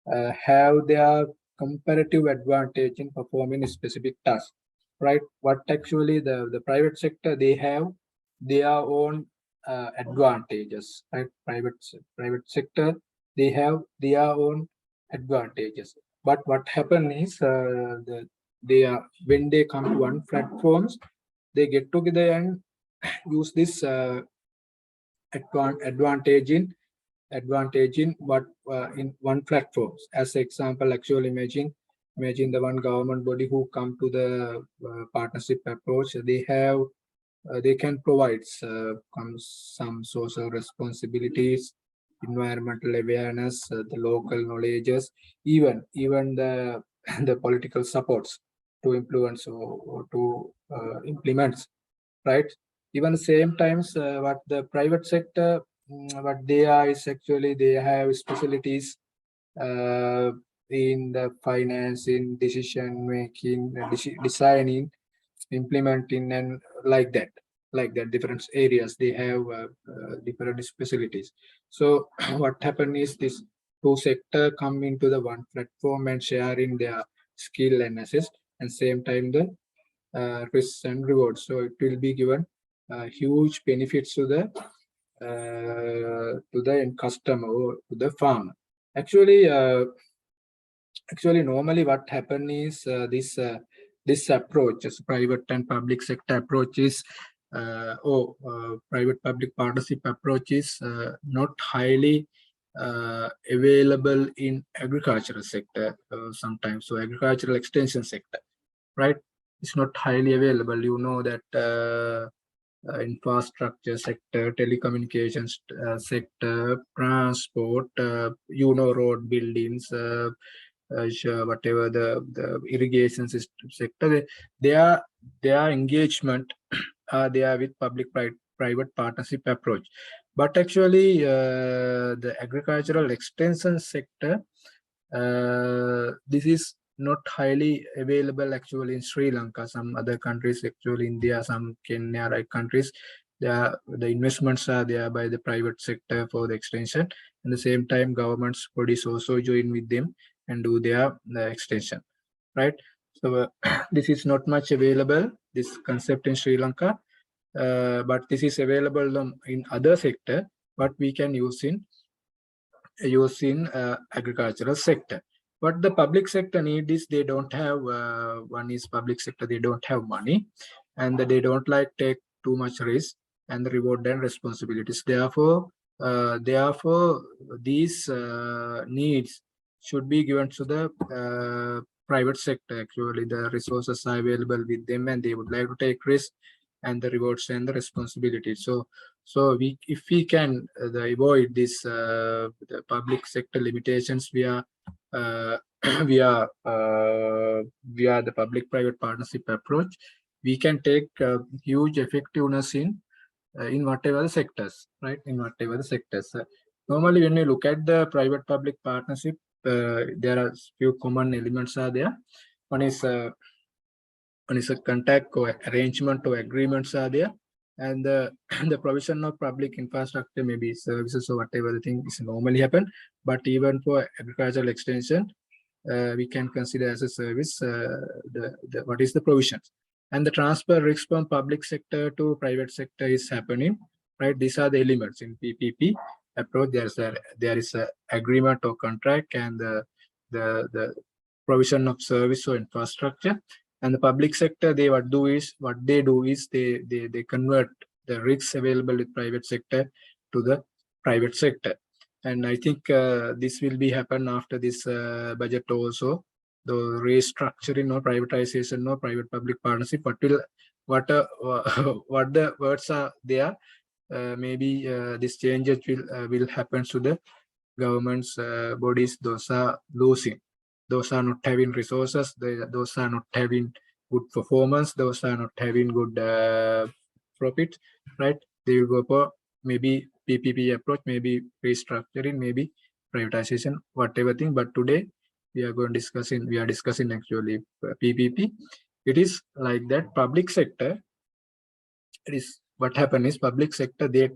have their comparative advantage in performing a specific task. Right, what actually the private sector, they have their own advantages. Right, private sector, they have their own advantages, but what happen is they are, when they come to one platforms, they get together and use this advantage in what in one platform. As example, actually imagine the one government body who come to the partnership approach. They can provide some social responsibilities, environmental awareness, the local knowledges, even the the political supports to influence or to implement. Right, even same times what the private sector, what they are is actually they have specialties in the finance, in decision making, designing, implementing, and like that different areas they have different specialties. So what happened is this two sector come into the one platform and sharing their skill and assist, and same time the risks and rewards. So it will be given huge benefits to the end customer or to the farmer. Actually, normally what happen is this approach, as private and public sector approaches, private public partnership approach is not highly available in agricultural sector sometimes. So agricultural extension sector, right? It's not highly available. You know that infrastructure sector, telecommunications sector, transport, road buildings, whatever the irrigation system sector, their engagement they are with public-private partnership approach. But actually, the agricultural extension sector, this is not highly available actually in Sri Lanka. Some other countries, actually India, some Kenya, like countries, the investments are there by the private sector for the extension. At the same time, governments bodies also join with them and do their extension. Right. So this is not much available, this concept in Sri Lanka, but this is available in other sector, but we can use in agricultural sector. What the public sector need is they don't have one is public sector, they don't have money, and they don't like take too much risk and the reward and responsibilities. Therefore these needs should be given to the private sector. Actually, the resources are available with them and they would like to take risk and the rewards and the responsibilities. So if we can avoid this the public sector limitations via via the public-private partnership approach, we can take huge effectiveness in whatever the sectors, right? In whatever the sectors. Normally, when you look at the private-public partnership, there are few common elements are there. One is a contact or arrangement or agreements are there, and the provision of public infrastructure, maybe services or whatever the thing is normally happen. But even for agricultural extension, we can consider as a service what is the provisions, and the transfer risk from public sector to private sector is happening. Right, these are the elements in PPP approach. There is a agreement or contract, and the provision of service or infrastructure. And the public sector, what they do is they convert the risks available with private sector to the private sector. And I think this will be happen after this budget also. The restructuring or privatization or private-public partnership. What what the words are there? Maybe these changes will happen to the government's bodies. Those are losing. Those are not having resources. Those are not having good performance. Those are not having good profit. Right? They will go for maybe PPP approach, maybe restructuring, maybe privatization, whatever thing. But today we are discussing actually PPP. It is like that public sector. It is what happened is public sector they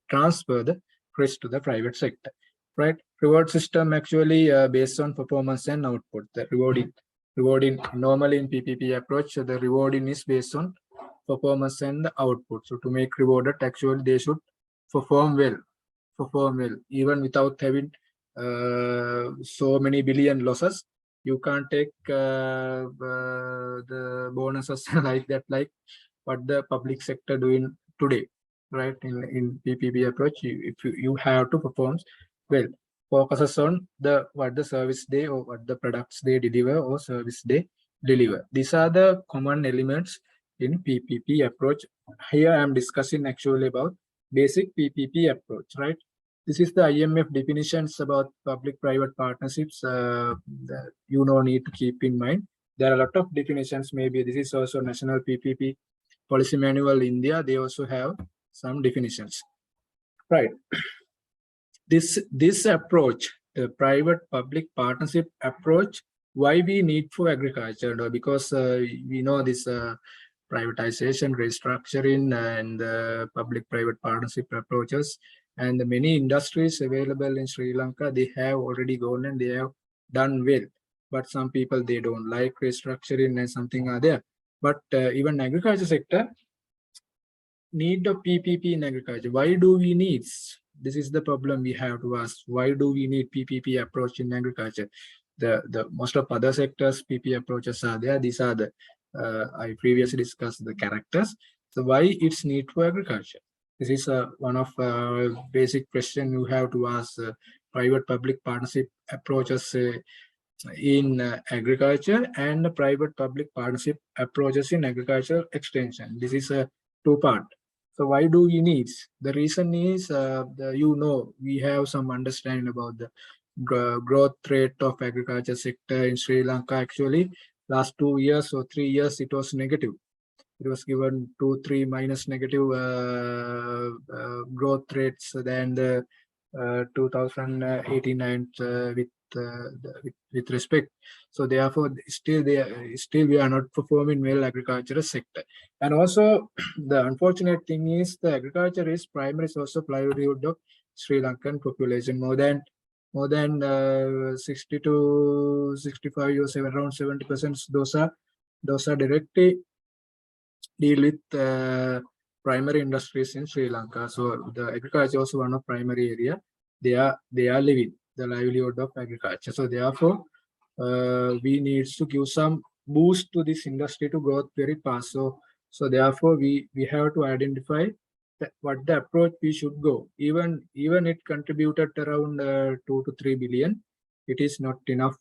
transfer the risk to the private sector, right? Reward system actually based on performance and output. The rewarding normally in PPP approach, the rewarding is based on performance and the output. So to make rewarded, actually they should perform well, even without having so many billion losses. You can't take the bonuses like that, like what the public sector doing today, right? In PPP approach, you have to perform well. Focuses on what the service they or what the products they deliver or service they deliver. These are the common elements in PPP approach. Here I am discussing actually about basic PPP approach, right? This is the IMF definitions about public-private partnerships that need to keep in mind. There are a lot of definitions. Maybe this is also National PPP Policy Manual India. They also have some definitions, right? This approach, the private-public partnership approach, why we need for agriculture? Because we know this privatization, restructuring, and public-private partnership approaches, and the many industries available in Sri Lanka, they have already gone and they have done well. But some people, they don't like restructuring and something are there. But even agriculture sector need of PPP in agriculture. Why do we need? This is the problem we have to ask. Why do we need PPP approach in agriculture? The most of other sectors PPP approaches are there. These are the I previously discussed the characters. So why it's need for agriculture? This is one of basic question you have to ask. Private-public partnership approaches in agriculture and private-public partnership approaches in agricultural extension. This is a two-part. So why do we need? The reason is, we have some understanding about the growth rate of agriculture sector in Sri Lanka. Actually, last 2 years or 3 years, it was negative. It was given 2, 3 minus negative growth rates than the 2018 and with respect. So therefore, still we are not performing well agricultural sector. And also, the unfortunate thing is the agriculture is primary source of livelihood of Sri Lankan population. More than 60 to 65 years, around 70%. Those are directly deal with primary industries in Sri Lanka. So the agriculture also one of primary area. They are living the livelihood of agriculture. So therefore, we need to give some boost to this industry to growth very fast. So therefore, we have to identify what the approach we should go. Even it contributed around 2 to 3 billion. It is not enough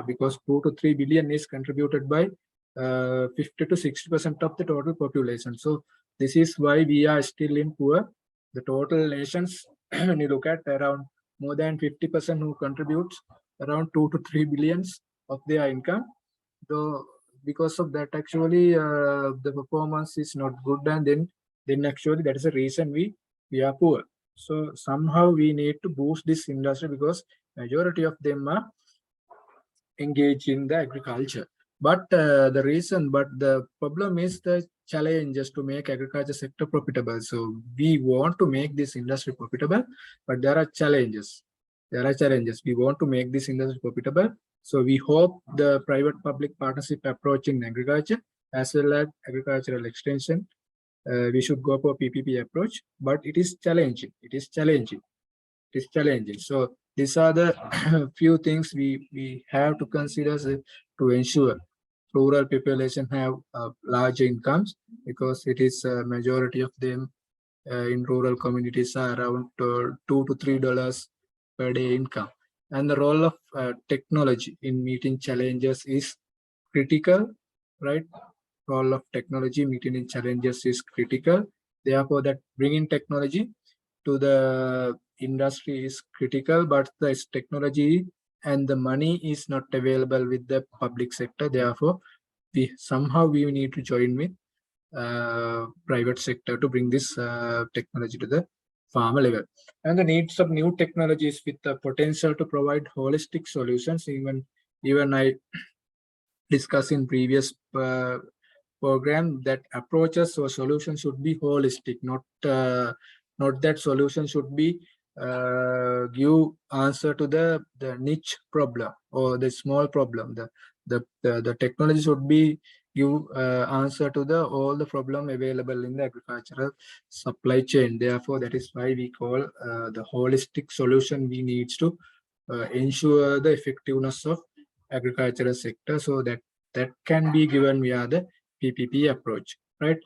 because 2 to 3 billion is contributed by 50 to 60% of the total population. So this is why we are still in poor. The total nations, when you look at around more than 50% who contributes around 2 to 3 billions of their income. Though because of that, actually the performance is not good, and then actually that is the reason we are poor. So somehow we need to boost this industry because majority of them are engaged in the agriculture. But the problem is the challenges to make agriculture sector profitable. So we want to make this industry profitable, but there are challenges. We want to make this industry profitable. So we hope the private-public partnership approach in agriculture as well as agricultural extension, we should go for PPP approach, but it is challenging. So these are the few things we have to consider to ensure rural population have large incomes, because it is majority of them in rural communities are around $2 to $3 per day income. And the role of technology in meeting challenges is critical, right? Role of technology meeting challenges is critical. Therefore, that bringing technology to the industry is critical, but the technology and the money is not available with the public sector. Therefore, we need to join with private sector to bring this technology to the farmer level. And the needs of new technologies with the potential to provide holistic solutions. Even I discussed in previous program that approaches or solutions should be holistic, not that solution should be give answer to the niche problem or the small problem. The technology should be give answer to the all the problem available in the agricultural supply chain. Therefore, that is why we call the holistic solution we needs to ensure the effectiveness of agricultural sector, so that can be given via the PPP approach, right?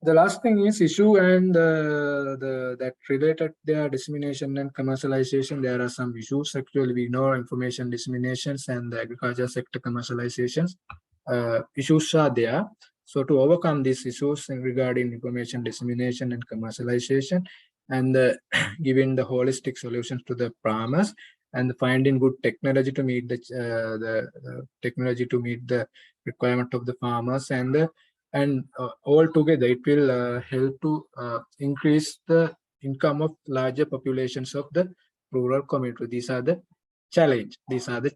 The last thing is issue and that related their dissemination and commercialization. There are some issues. Actually, we know information disseminations and the agriculture sector commercializations issues are there. So to overcome these issues regarding information dissemination and commercialization, and giving the holistic solutions to the farmers, and finding good technology to meet the technology to meet the requirement of the farmers, and all together it will help to increase the income of larger populations of the rural community. These are the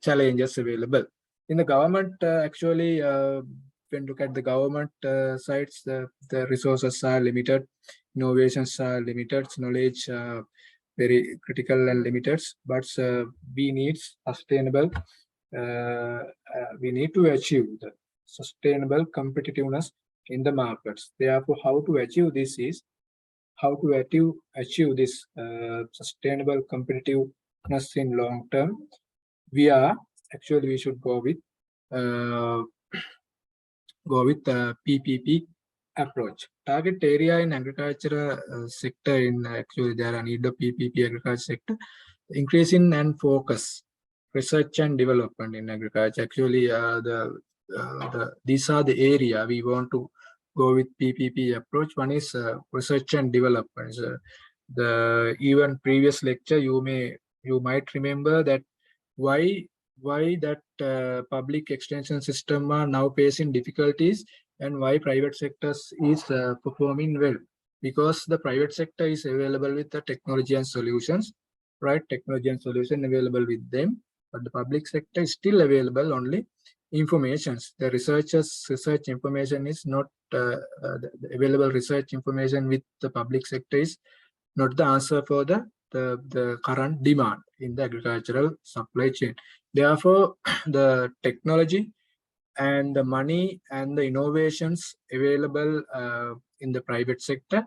challenges available in the government. Actually, when look at the government sides, the resources are limited, innovations are limited, knowledge very critical and limited, but we need sustainable, we need to achieve the sustainable competitiveness in the markets. Therefore, how to achieve this is how to achieve this sustainable competitiveness in long term. We should go with PPP approach. Target area in agriculture sector, in actually there are need of PPP agriculture sector, increasing and focus research and development in agriculture. Actually, these are the area we want to go with PPP approach. One is research and development. The even previous lecture you might remember that why that public extension system are now facing difficulties, and why private sectors is performing well, because the private sector is available with the technology and solutions, right? Technology and solution available with them, but the public sector is still available only informations. The research information is not the available research information with the public sector is not the answer for the current demand in the agricultural supply chain. Therefore, the technology and the money and the innovations available in the private sector,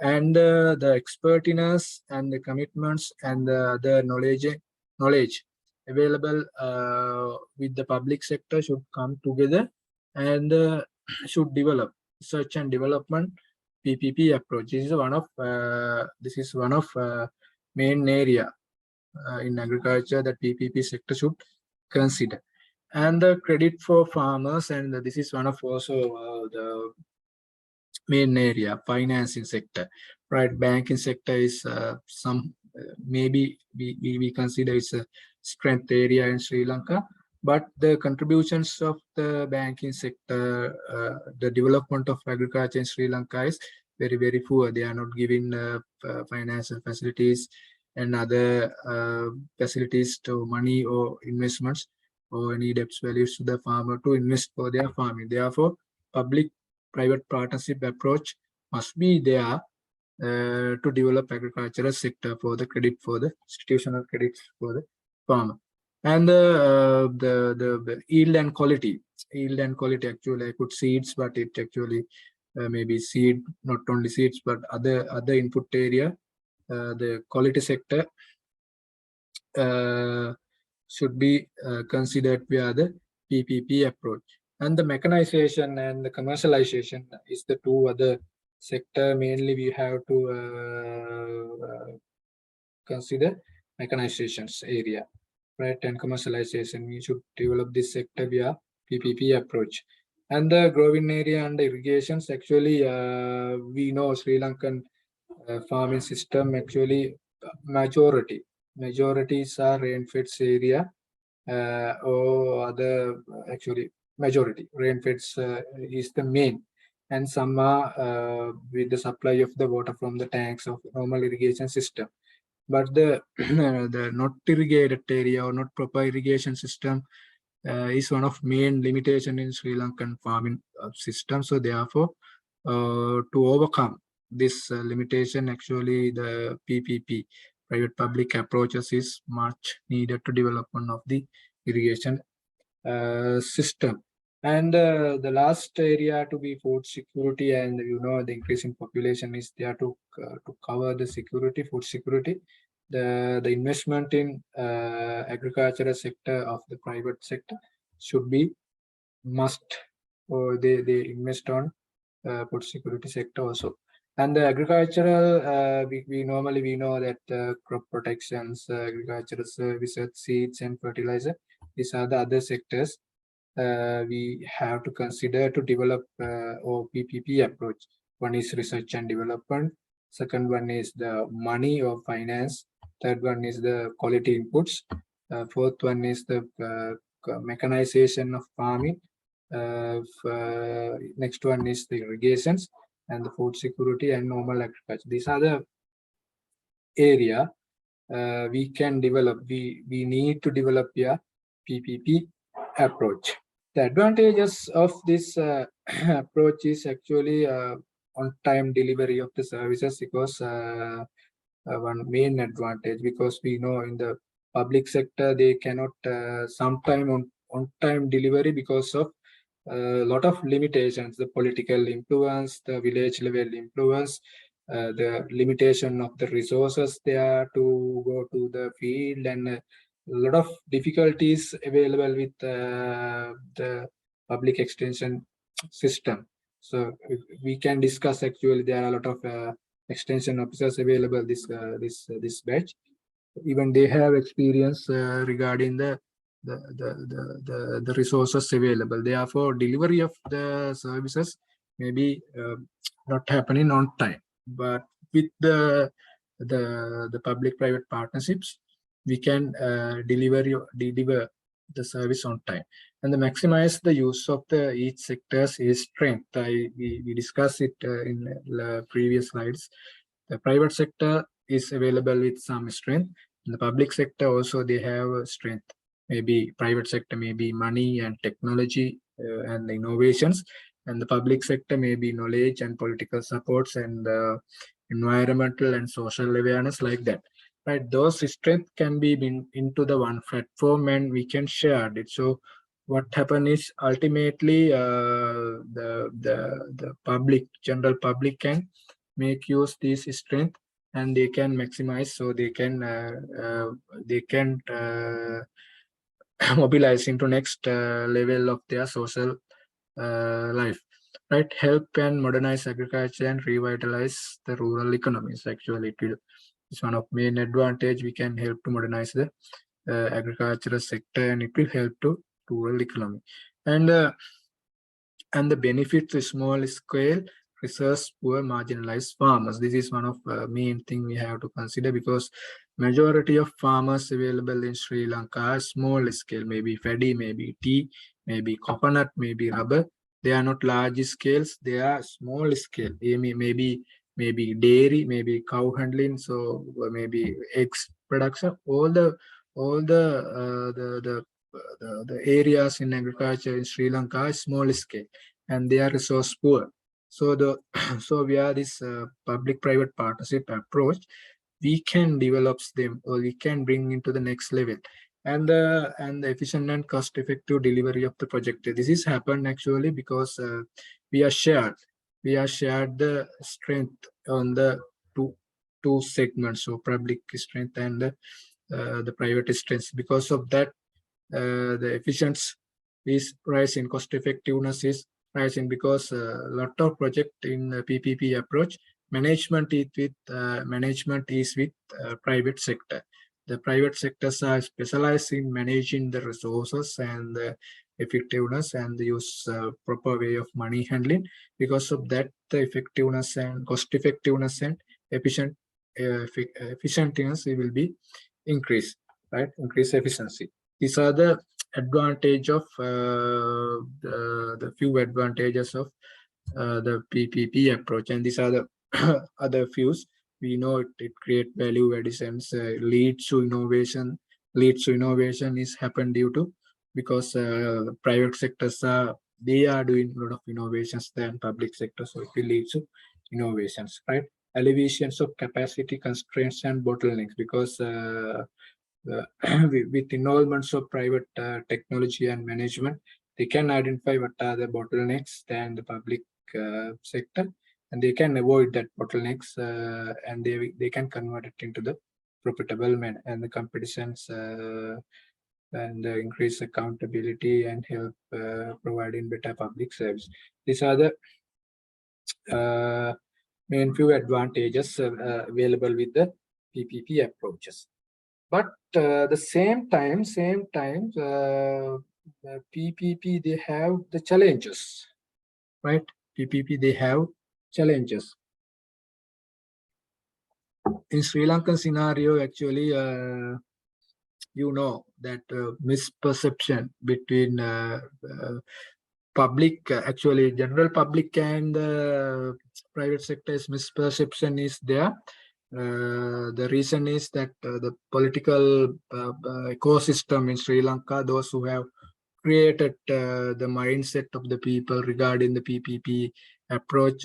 and the expertise and the commitments and the knowledge available with the public sector should come together and should develop research and development PPP approach. This is one of main area in agriculture that PPP sector should consider. And the credit for farmers, and this is one of also the main area, financing sector, right? Banking sector is some maybe we consider it's a strength area in Sri Lanka, but the contributions of the banking sector, the development of agriculture in Sri Lanka is very poor. They are not giving financial facilities and other facilities to money or investments or any debt values to the farmer to invest for their farming. Therefore, public-private partnership approach must be there to develop agricultural sector for the credit, for the institutional credits for the farmer. And the yield and quality. Actually, I put seeds, but it actually maybe seed, not only seeds, but other input area. The quality sector should be considered via the PPP approach. And the mechanization and the commercialization is the two other sector. Mainly we have to consider mechanizations area, right? And commercialization, we should develop this sector via PPP approach. And the growing area and the irrigations, actually, we know Sri Lankan farming system, actually, majorities are rainfed area, or other, actually, majority rainfed is the main, and some are with the supply of the water from the tanks of normal irrigation system. But the the not irrigated area or not proper irrigation system is one of main limitation in Sri Lankan farming system. So therefore, to overcome this limitation, actually the PPP, private public approaches, is much needed to development of the irrigation system. And the last area to be food security, and the increasing population is there to cover the security, food security. The investment in agricultural sector of the private sector should be must, or they invest on food security sector also. And the agricultural, we normally we know that crop protections, agricultural services, seeds and fertilizer, these are the other sectors we have to consider to develop or PPP approach. One is research and development. Second one is the money or finance. Third one is the quality inputs. Fourth one is the mechanization of farming. Next one is the irrigations, and the food security and normal agriculture. These are the area we can develop. We need to develop a PPP approach. The advantages of this approach is actually on-time delivery of the services, because one main advantage, because we know in the public sector they cannot sometime on-time delivery because of a lot of limitations, the political influence, the village level influence, the limitation of the resources there to go to the field, and a lot of difficulties available with the public extension system. So we can discuss, actually there are a lot of extension officers available this batch. Even they have experience regarding the resources available. Therefore, delivery of the services may be not happening on time. But with the public-private partnerships, we can deliver the service on time, and the maximize the use of the each sector's is strength. We discussed it in the previous slides. The private sector is available with some strength. In the public sector also they have strength. Maybe private sector may be money and technology and innovations, and the public sector may be knowledge and political supports and environmental and social awareness, like that. Right, those strength can be into the one platform and we can share it. So what happen is ultimately the general public can make use this strength, and they can maximize, so they can mobilize into next level of their social life, right? Help and modernize agriculture and revitalize the rural economies. Actually, it's one of main advantage. We can help to modernize the agricultural sector, and it will help to rural economy. And the benefits to small scale resource poor marginalized farmers. This is one of main thing we have to consider, because majority of farmers available in Sri Lanka are small scale, maybe paddy, maybe tea, maybe coconut, maybe rubber. They are not large scales, they are small scale. Maybe dairy, maybe cow handling, so maybe eggs production. All the areas in agriculture in Sri Lanka are small scale, and they are resource poor. So so via this public-private partnership approach, we can develop them, or we can bring into the next level, and the efficient and cost-effective delivery of the project. This is happened actually because we are shared the strength on the two segments, so public strength and the private strength. Because of that, the is rising. Cost effectiveness is rising because a lot of project in PPP approach management is with private sector. The private sectors are specialized in managing the resources and the effectiveness and the use proper way of money handling. Because of that, the effectiveness and cost effectiveness and efficientness will be increased, right? Increase efficiency. These are the advantage of the few advantages of the PPP approach, and these are the other views. We know it create value additions, leads to innovation. Leads to innovation is happen due to because private sectors are doing a lot of innovations than public sector, so it will lead to innovations, right? Alleviations of capacity constraints and bottlenecks because with involvements of private technology and management, they can identify what are the bottlenecks than the public sector, and they can avoid that bottlenecks and they can convert it into the profitable manner, and the competitions and increase accountability and help providing better public service. These are the main few advantages available with the PPP approaches. But the same time, PPP, they have the challenges, right? PPP, they have challenges. In Sri Lankan scenario, actually, you know that misperception between public, actually general public and private sector's misperception is there. The reason is that the political ecosystem in Sri Lanka, those who have created the mindset of the people regarding the PPP approach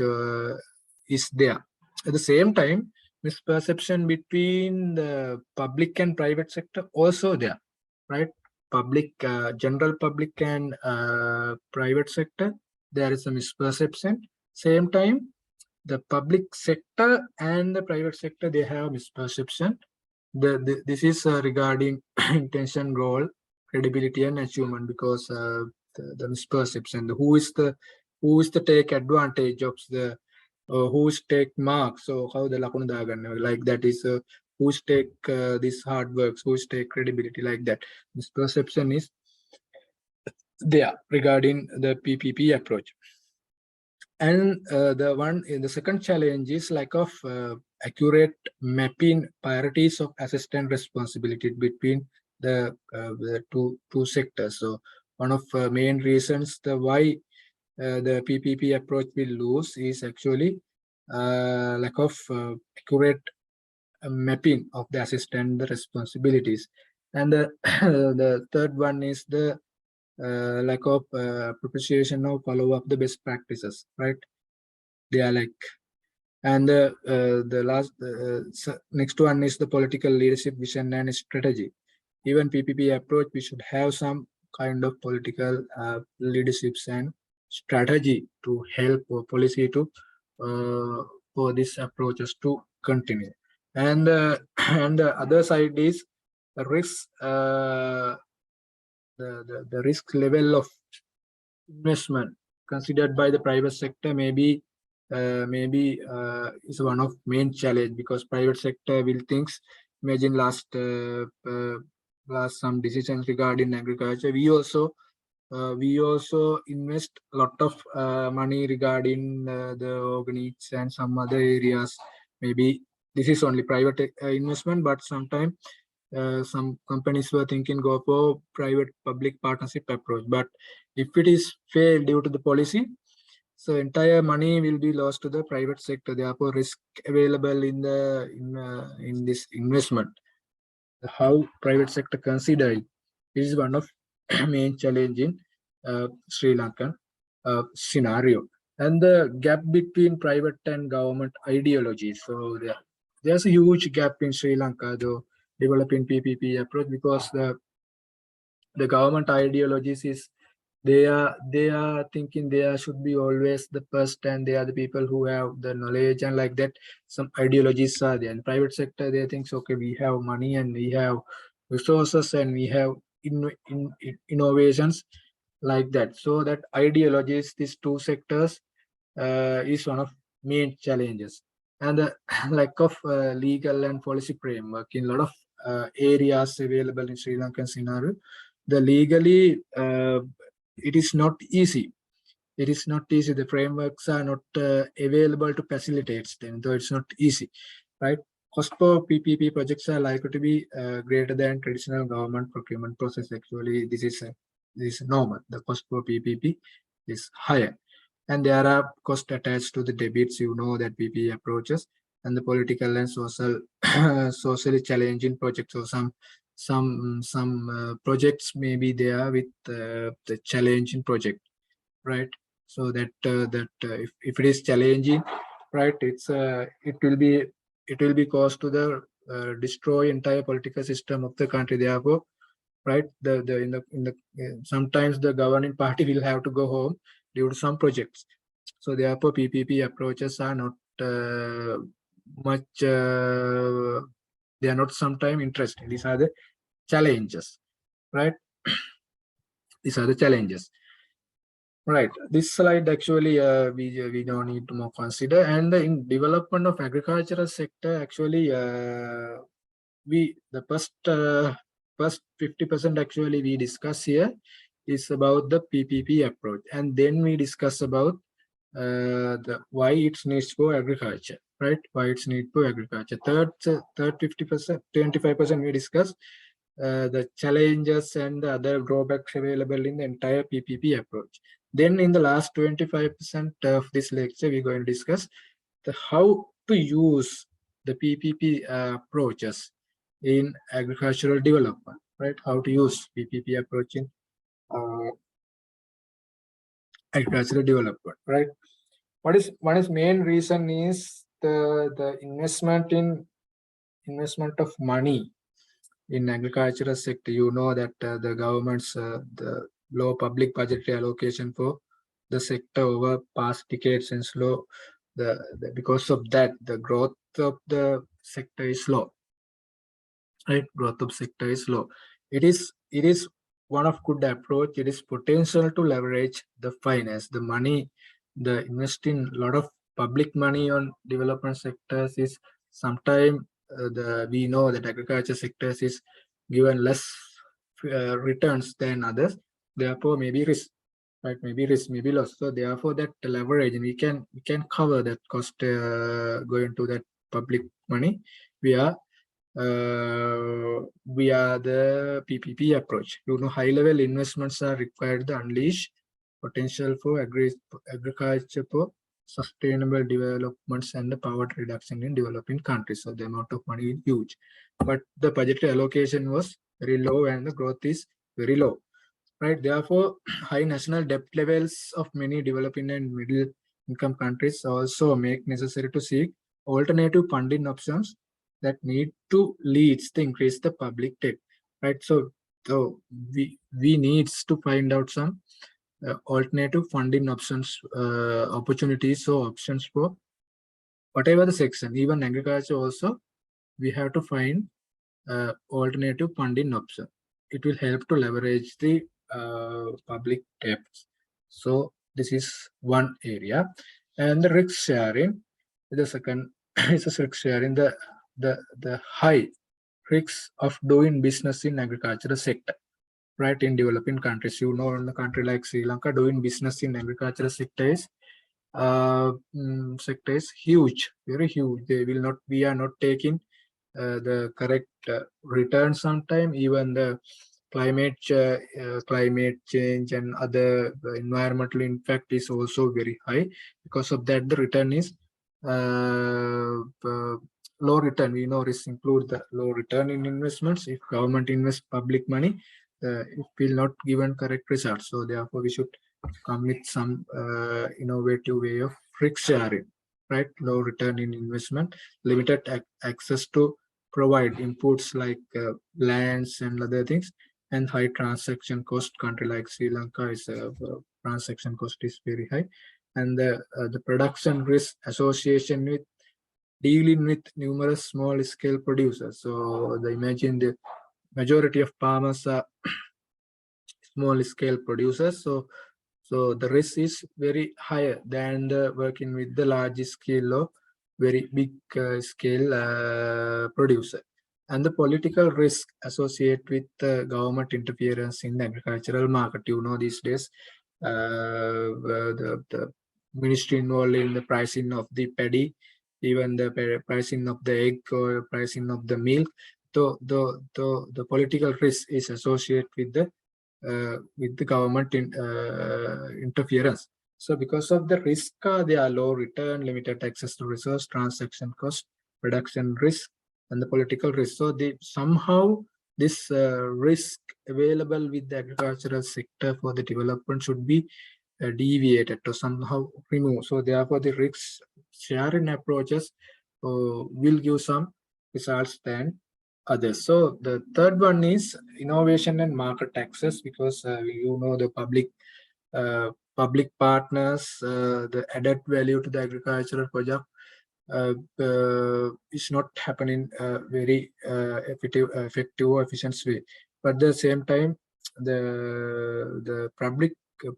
is there. At the same time, misperception between the public and private sector also there, right? Public, general public and private sector, there is a misperception. Same time, the public sector and the private sector, they have misperception. This is regarding intention, role, credibility, and achievement, because the misperception, who is the take advantage of the who's take marks, so how the lakuna daganna, like that is who's take this hard works, who's take credibility, like that. Misperception is there regarding the PPP approach. And the second challenge is lack of accurate mapping priorities of assistant responsibility between the two sectors. So one of main reasons why the PPP approach will lose is actually lack of accurate mapping of the assistant responsibilities. And the third one is the lack of appreciation of follow up the best practices, right? They are like, and the last next one is the political leadership, vision, and strategy. Even PPP approach, we should have some kind of political leaderships and strategy to help policy to for these approaches to continue. And and the other side is the risk, the risk level of investment considered by the private sector maybe is one of main challenge, because private sector will thinks, imagine last some decisions regarding agriculture, we also invest a lot of money regarding the organics and some other areas. Maybe this is only private investment, but sometimes some companies were thinking go for private public partnership approach. But if it is failed due to the policy, so entire money will be lost to the private sector. Therefore, risk available in the in this investment, how private sector consider it, this is one of main challenge in Sri Lankan scenario. And the gap between private and government ideologies. So there's a huge gap in Sri Lanka though developing PPP approach, because the government ideologies is they are thinking there should be always the first, and they are the people who have the knowledge, and like that some ideologies are there. In the private sector, they think, okay, we have money and we have resources and we have innovations, like that. So that ideologies, these two sectors is one of main challenges. And the lack of legal and policy framework in a lot of areas available in Sri Lankan scenario. The legally, it is not easy. It is not easy. The frameworks are not available to facilitate them, though it's not easy, right? Cost for PPP projects are likely to be greater than traditional government procurement process. Actually, this is normal. The cost for PPP is higher, and there are costs attached to the debits. You know that PPP approaches and the political and social socially challenging projects. So some projects may be there with the challenging project, right? So that if it is challenging, right, it will be caused to the destroy entire political system of the country. Therefore, right, the in the sometimes the governing party will have to go home due to some projects. So therefore PPP approaches are not much they are not sometimes interesting. These are the challenges, right? These are the challenges. Right. This slide actually we don't need to more consider. And in development of agricultural sector, actually the first 50% actually we discuss here is about the PPP approach, and then we discuss about the why it's needs for agriculture, right? Why it's need for agriculture. Third 50%, 25% we discuss the challenges and the other drawbacks available in the entire PPP approach. Then in the last 25% of this lecture, we're going to discuss the how to use the PPP approaches in agricultural development, right? How to use PPP approach in agricultural development, right? What is main reason is the investment of money in agricultural sector. You know that the government's the low public budgetary allocation for the sector over past decades and slow. Because of that, the growth of the sector is low. Right, growth of sector is low. It is one of good approach. It is potential to leverage the finance, the money, the investing a lot of public money on development sectors is sometime we know that agriculture sectors is given less returns than others. Therefore, maybe risk, right? Maybe risk, maybe loss. So therefore, that leverage, and we can cover that cost going to that public money via the PPP approach. You know, high-level investments are required to unleash potential for agriculture for sustainable developments and the poverty reduction in developing countries. So the amount of money is huge, but the budgetary allocation was very low and the growth is very low, right? Therefore, high national debt levels of many developing and middle income countries also make necessary to seek alternative funding options that need to leads to increase the public debt, right? So we needs to find out some alternative funding options, opportunities or options for whatever the section. Even agriculture also, we have to find alternative funding option. It will help to leverage the public debts. So this is one area, and the risk sharing. The second is a risk sharing. The high risks of doing business in agricultural sector, right? In developing countries, you know, in a country like Sri Lanka, doing business in agricultural sector is huge, very huge. We are not taking the correct return sometime. Even the climate change and other environmental impact is also very high. Because of that, the return is low return. We know risk include the low return in investments. If government invests public money, it will not given correct results. So therefore, we should come with some innovative way of risk sharing, right? Low return in investment, limited access to provide inputs like lands and other things, and high transaction cost. Country like Sri Lanka is transaction cost is very high, and the production risk association with dealing with numerous small scale producers. So imagine the majority of farmers are small scale producers. So the risk is very higher than the working with the large scale or very big scale producer. And the political risk associated with government interference in the agricultural market. You know, these days, the ministry involved in the pricing of the paddy, even the pricing of the egg or pricing of the milk. So the political risk is associated with the government interference. So because of the risk, they are low return, limited access to resource, transaction cost, production risk, and the political risk. So somehow this risk available with the agricultural sector for the development should be deviated to somehow remove. So therefore the risk sharing approaches will give some results than others. So the third one is innovation and market access, because you know the public partners, the added value to the agricultural project is not happening very effective or efficient way. But at the same time, the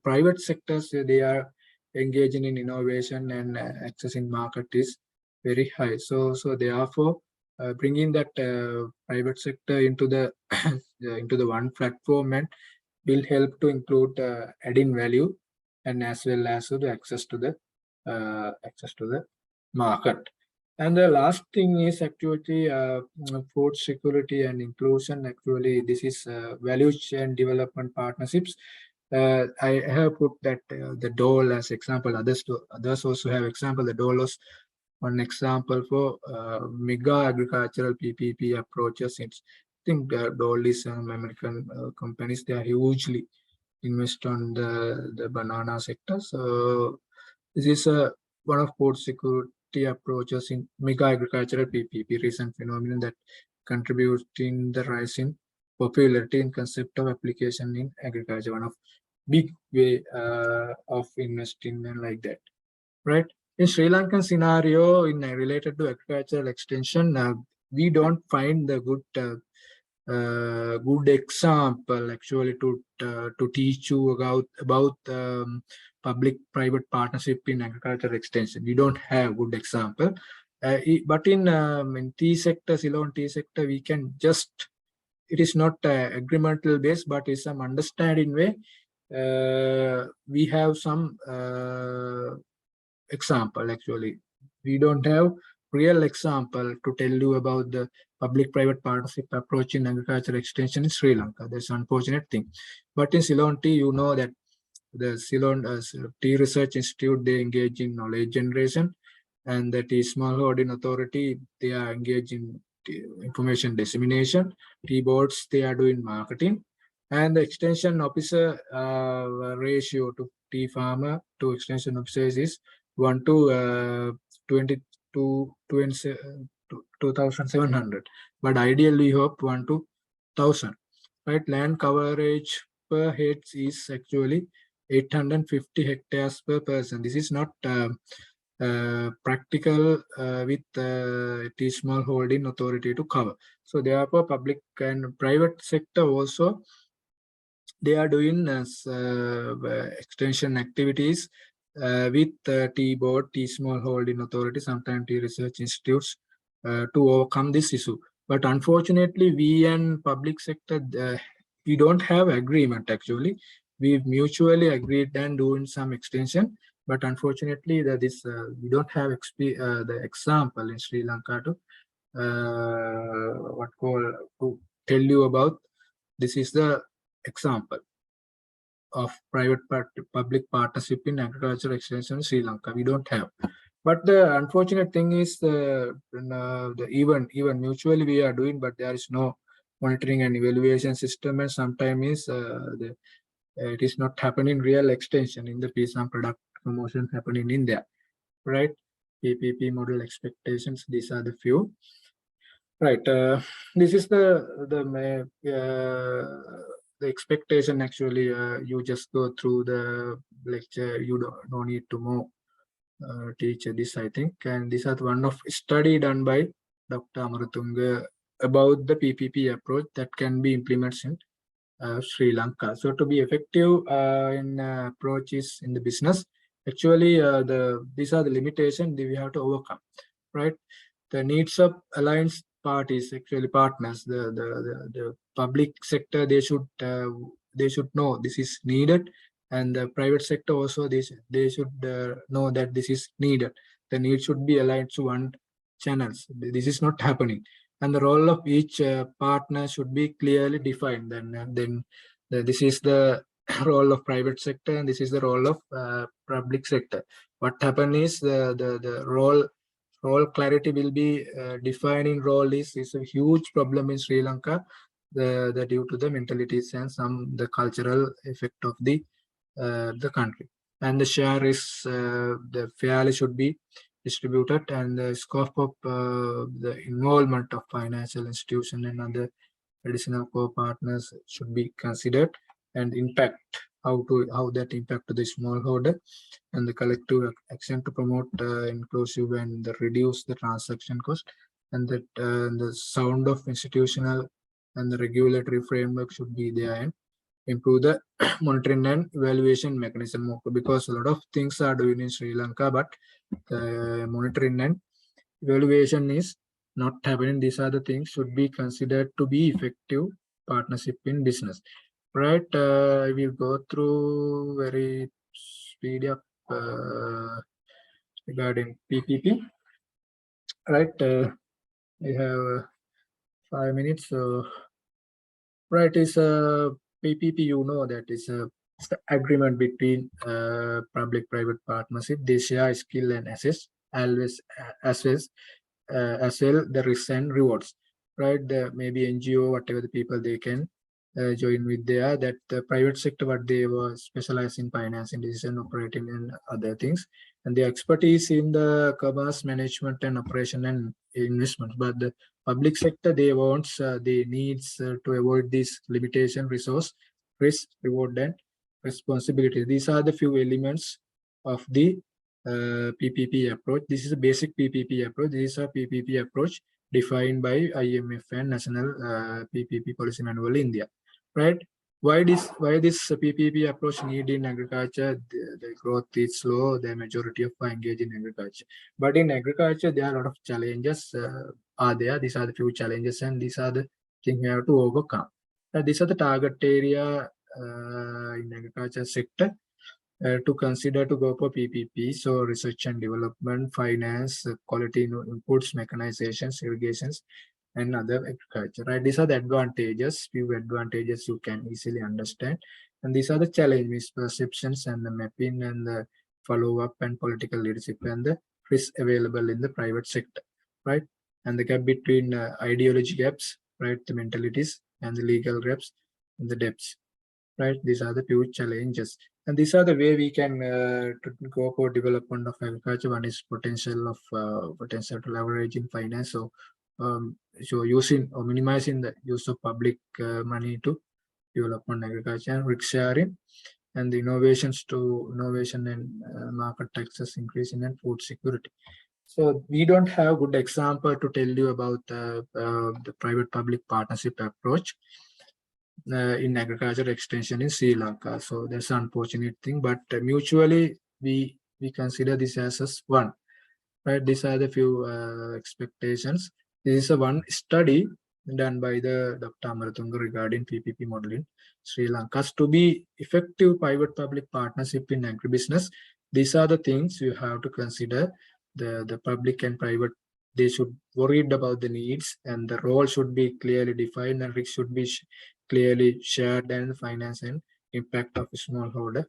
private sectors, they are engaging in innovation and accessing market is very high. So therefore, bringing that private sector into the into the one platform and will help to include adding value and as well as the access to the market. And the last thing is actually food security and inclusion. Actually, this is value chain development partnerships. I have put that the dole as example. Others also have example. The dole was one example for mega agricultural PPP approaches. I think dole is American companies. They are hugely invest on the banana sector. So this is one of food security approaches in mega agricultural PPP, recent phenomenon that contributes in the rise in popularity and concept of application in agriculture. One of big way of investing and like that, right? In Sri Lankan scenario, in related to agricultural extension, we don't find the good example actually to teach you about public-private partnership in agricultural extension. We don't have good example, but in tea sector, Ceylon tea sector, we can just, it is not agreemental based, but it's some understanding way. We have some example. Actually, we don't have real example to tell you about the public-private partnership approach in agriculture extension in Sri Lanka. That's an unfortunate thing. But in Ceylon tea, you know that the Ceylon Tea Research Institute, they engage in knowledge generation, and the tea smallholding authority, they are engaged in information dissemination. Tea boards, they are doing marketing, and the extension officer ratio to tea farmer to extension officers is 1 to 2,700, but ideally we hope 1 to 1,000. Right, land coverage per heads is actually 850 hectares per person. This is not practical with tea small holding authority to cover. So therefore, public and private sector also, they are doing extension activities with tea board, tea small holding authority, sometimes tea research institutes to overcome this issue. But unfortunately, we and public sector, we don't have agreement actually. We mutually agreed and doing some extension, but unfortunately, we don't have the example in Sri Lanka to to tell you about. This is the example of public partnership in agriculture extension in Sri Lanka. We don't have. But the unfortunate thing is even mutually we are doing, but there is no monitoring and evaluation system, and sometimes it is not happening real extension in the piece and product promotion happening in India, right? PPP model expectations. These are the few. Right. This is the expectation. Actually, you just go through the lecture. You don't need to more teach this, I think. And this is one of study done by Dr. Amaratunga about the PPP approach that can be implemented in Sri Lanka. So to be effective in approaches in the business, actually these are the limitations that we have to overcome, right? The needs of alliance parties, actually partners, the public sector, they should know this is needed, and the private sector also they should know that this is needed. The need should be aligned to one channels. This is not happening, and the role of each partner should be clearly defined. This is the role of private sector, and this is the role of public sector. What happen is the role clarity will be defining role is a huge problem in Sri Lanka, the due to the mentalities and the cultural effect of the country. And the share is the fairly should be distributed, and the scope of the involvement of financial institution and other additional co-partners should be considered, and impact how that impact to the smallholder, and the collective action to promote inclusive and reduce the transaction cost, and that the sound of institutional and the regulatory framework should be there, and improve the monitoring and evaluation mechanism, because a lot of things are doing in Sri Lanka, but monitoring and evaluation is not happening. These are the things should be considered to be effective partnership in business, right? I will go through very speed up regarding PPP, right? We have 5 minutes, so right, is a PPP, you know, that is it's the agreement between public-private partnership. They share skill and assets, always as well the risks and rewards, right? The maybe NGO, whatever the people they can join with there. That the private sector, what they were specialized in financing, decision operating, and other things, and the expertise in the commerce management and operation and investment. But the public sector, they wants they needs to avoid this limitation, resource, risk, reward, and responsibility. These are the few elements of the PPP approach. This is a basic PPP approach. This is a PPP approach defined by IMF and National PPP Policy Manual India, right? Why this PPP approach need in agriculture? The growth is slow. The majority of engage in agriculture, but in agriculture there are a lot of challenges are there. These are the few challenges, and these are the things we have to overcome. These are the target area in agriculture sector to consider to go for PPP. So research and development, finance, quality inputs, mechanizations, irrigations, and other agriculture, right? These are the advantages, few advantages you can easily understand. And these are the challenges, perceptions, and the mapping, and the follow-up, and political leadership, and the risk available in the private sector, right? And the gap between ideology gaps, right? The mentalities, and the legal gaps, and the depths, right? These are the few challenges, and these are the way we can go for development of agriculture. One is potential to leverage in finance. So using or minimizing the use of public money to development agriculture, and risk sharing, and the innovation and market access increasing, and food security. So we don't have good example to tell you about the private-public partnership approach in agriculture extension in Sri Lanka. So that's an unfortunate thing, but mutually we consider this as one, right? These are the few expectations. This is a one study done by the Dr. Amaratunga regarding PPP model in Sri Lanka. To be effective private-public partnership in agribusiness, these are the things you have to consider. The public and private, they should worried about the needs, and the role should be clearly defined, and risk should be clearly shared, and finance and impact of smallholder,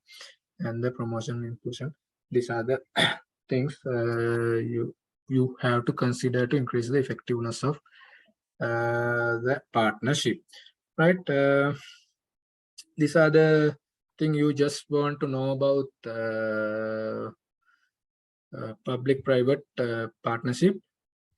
and the promotion and inclusion. These are the things you have to consider to increase the effectiveness of the partnership, right? These are the thing you just want to know about public-private partnership.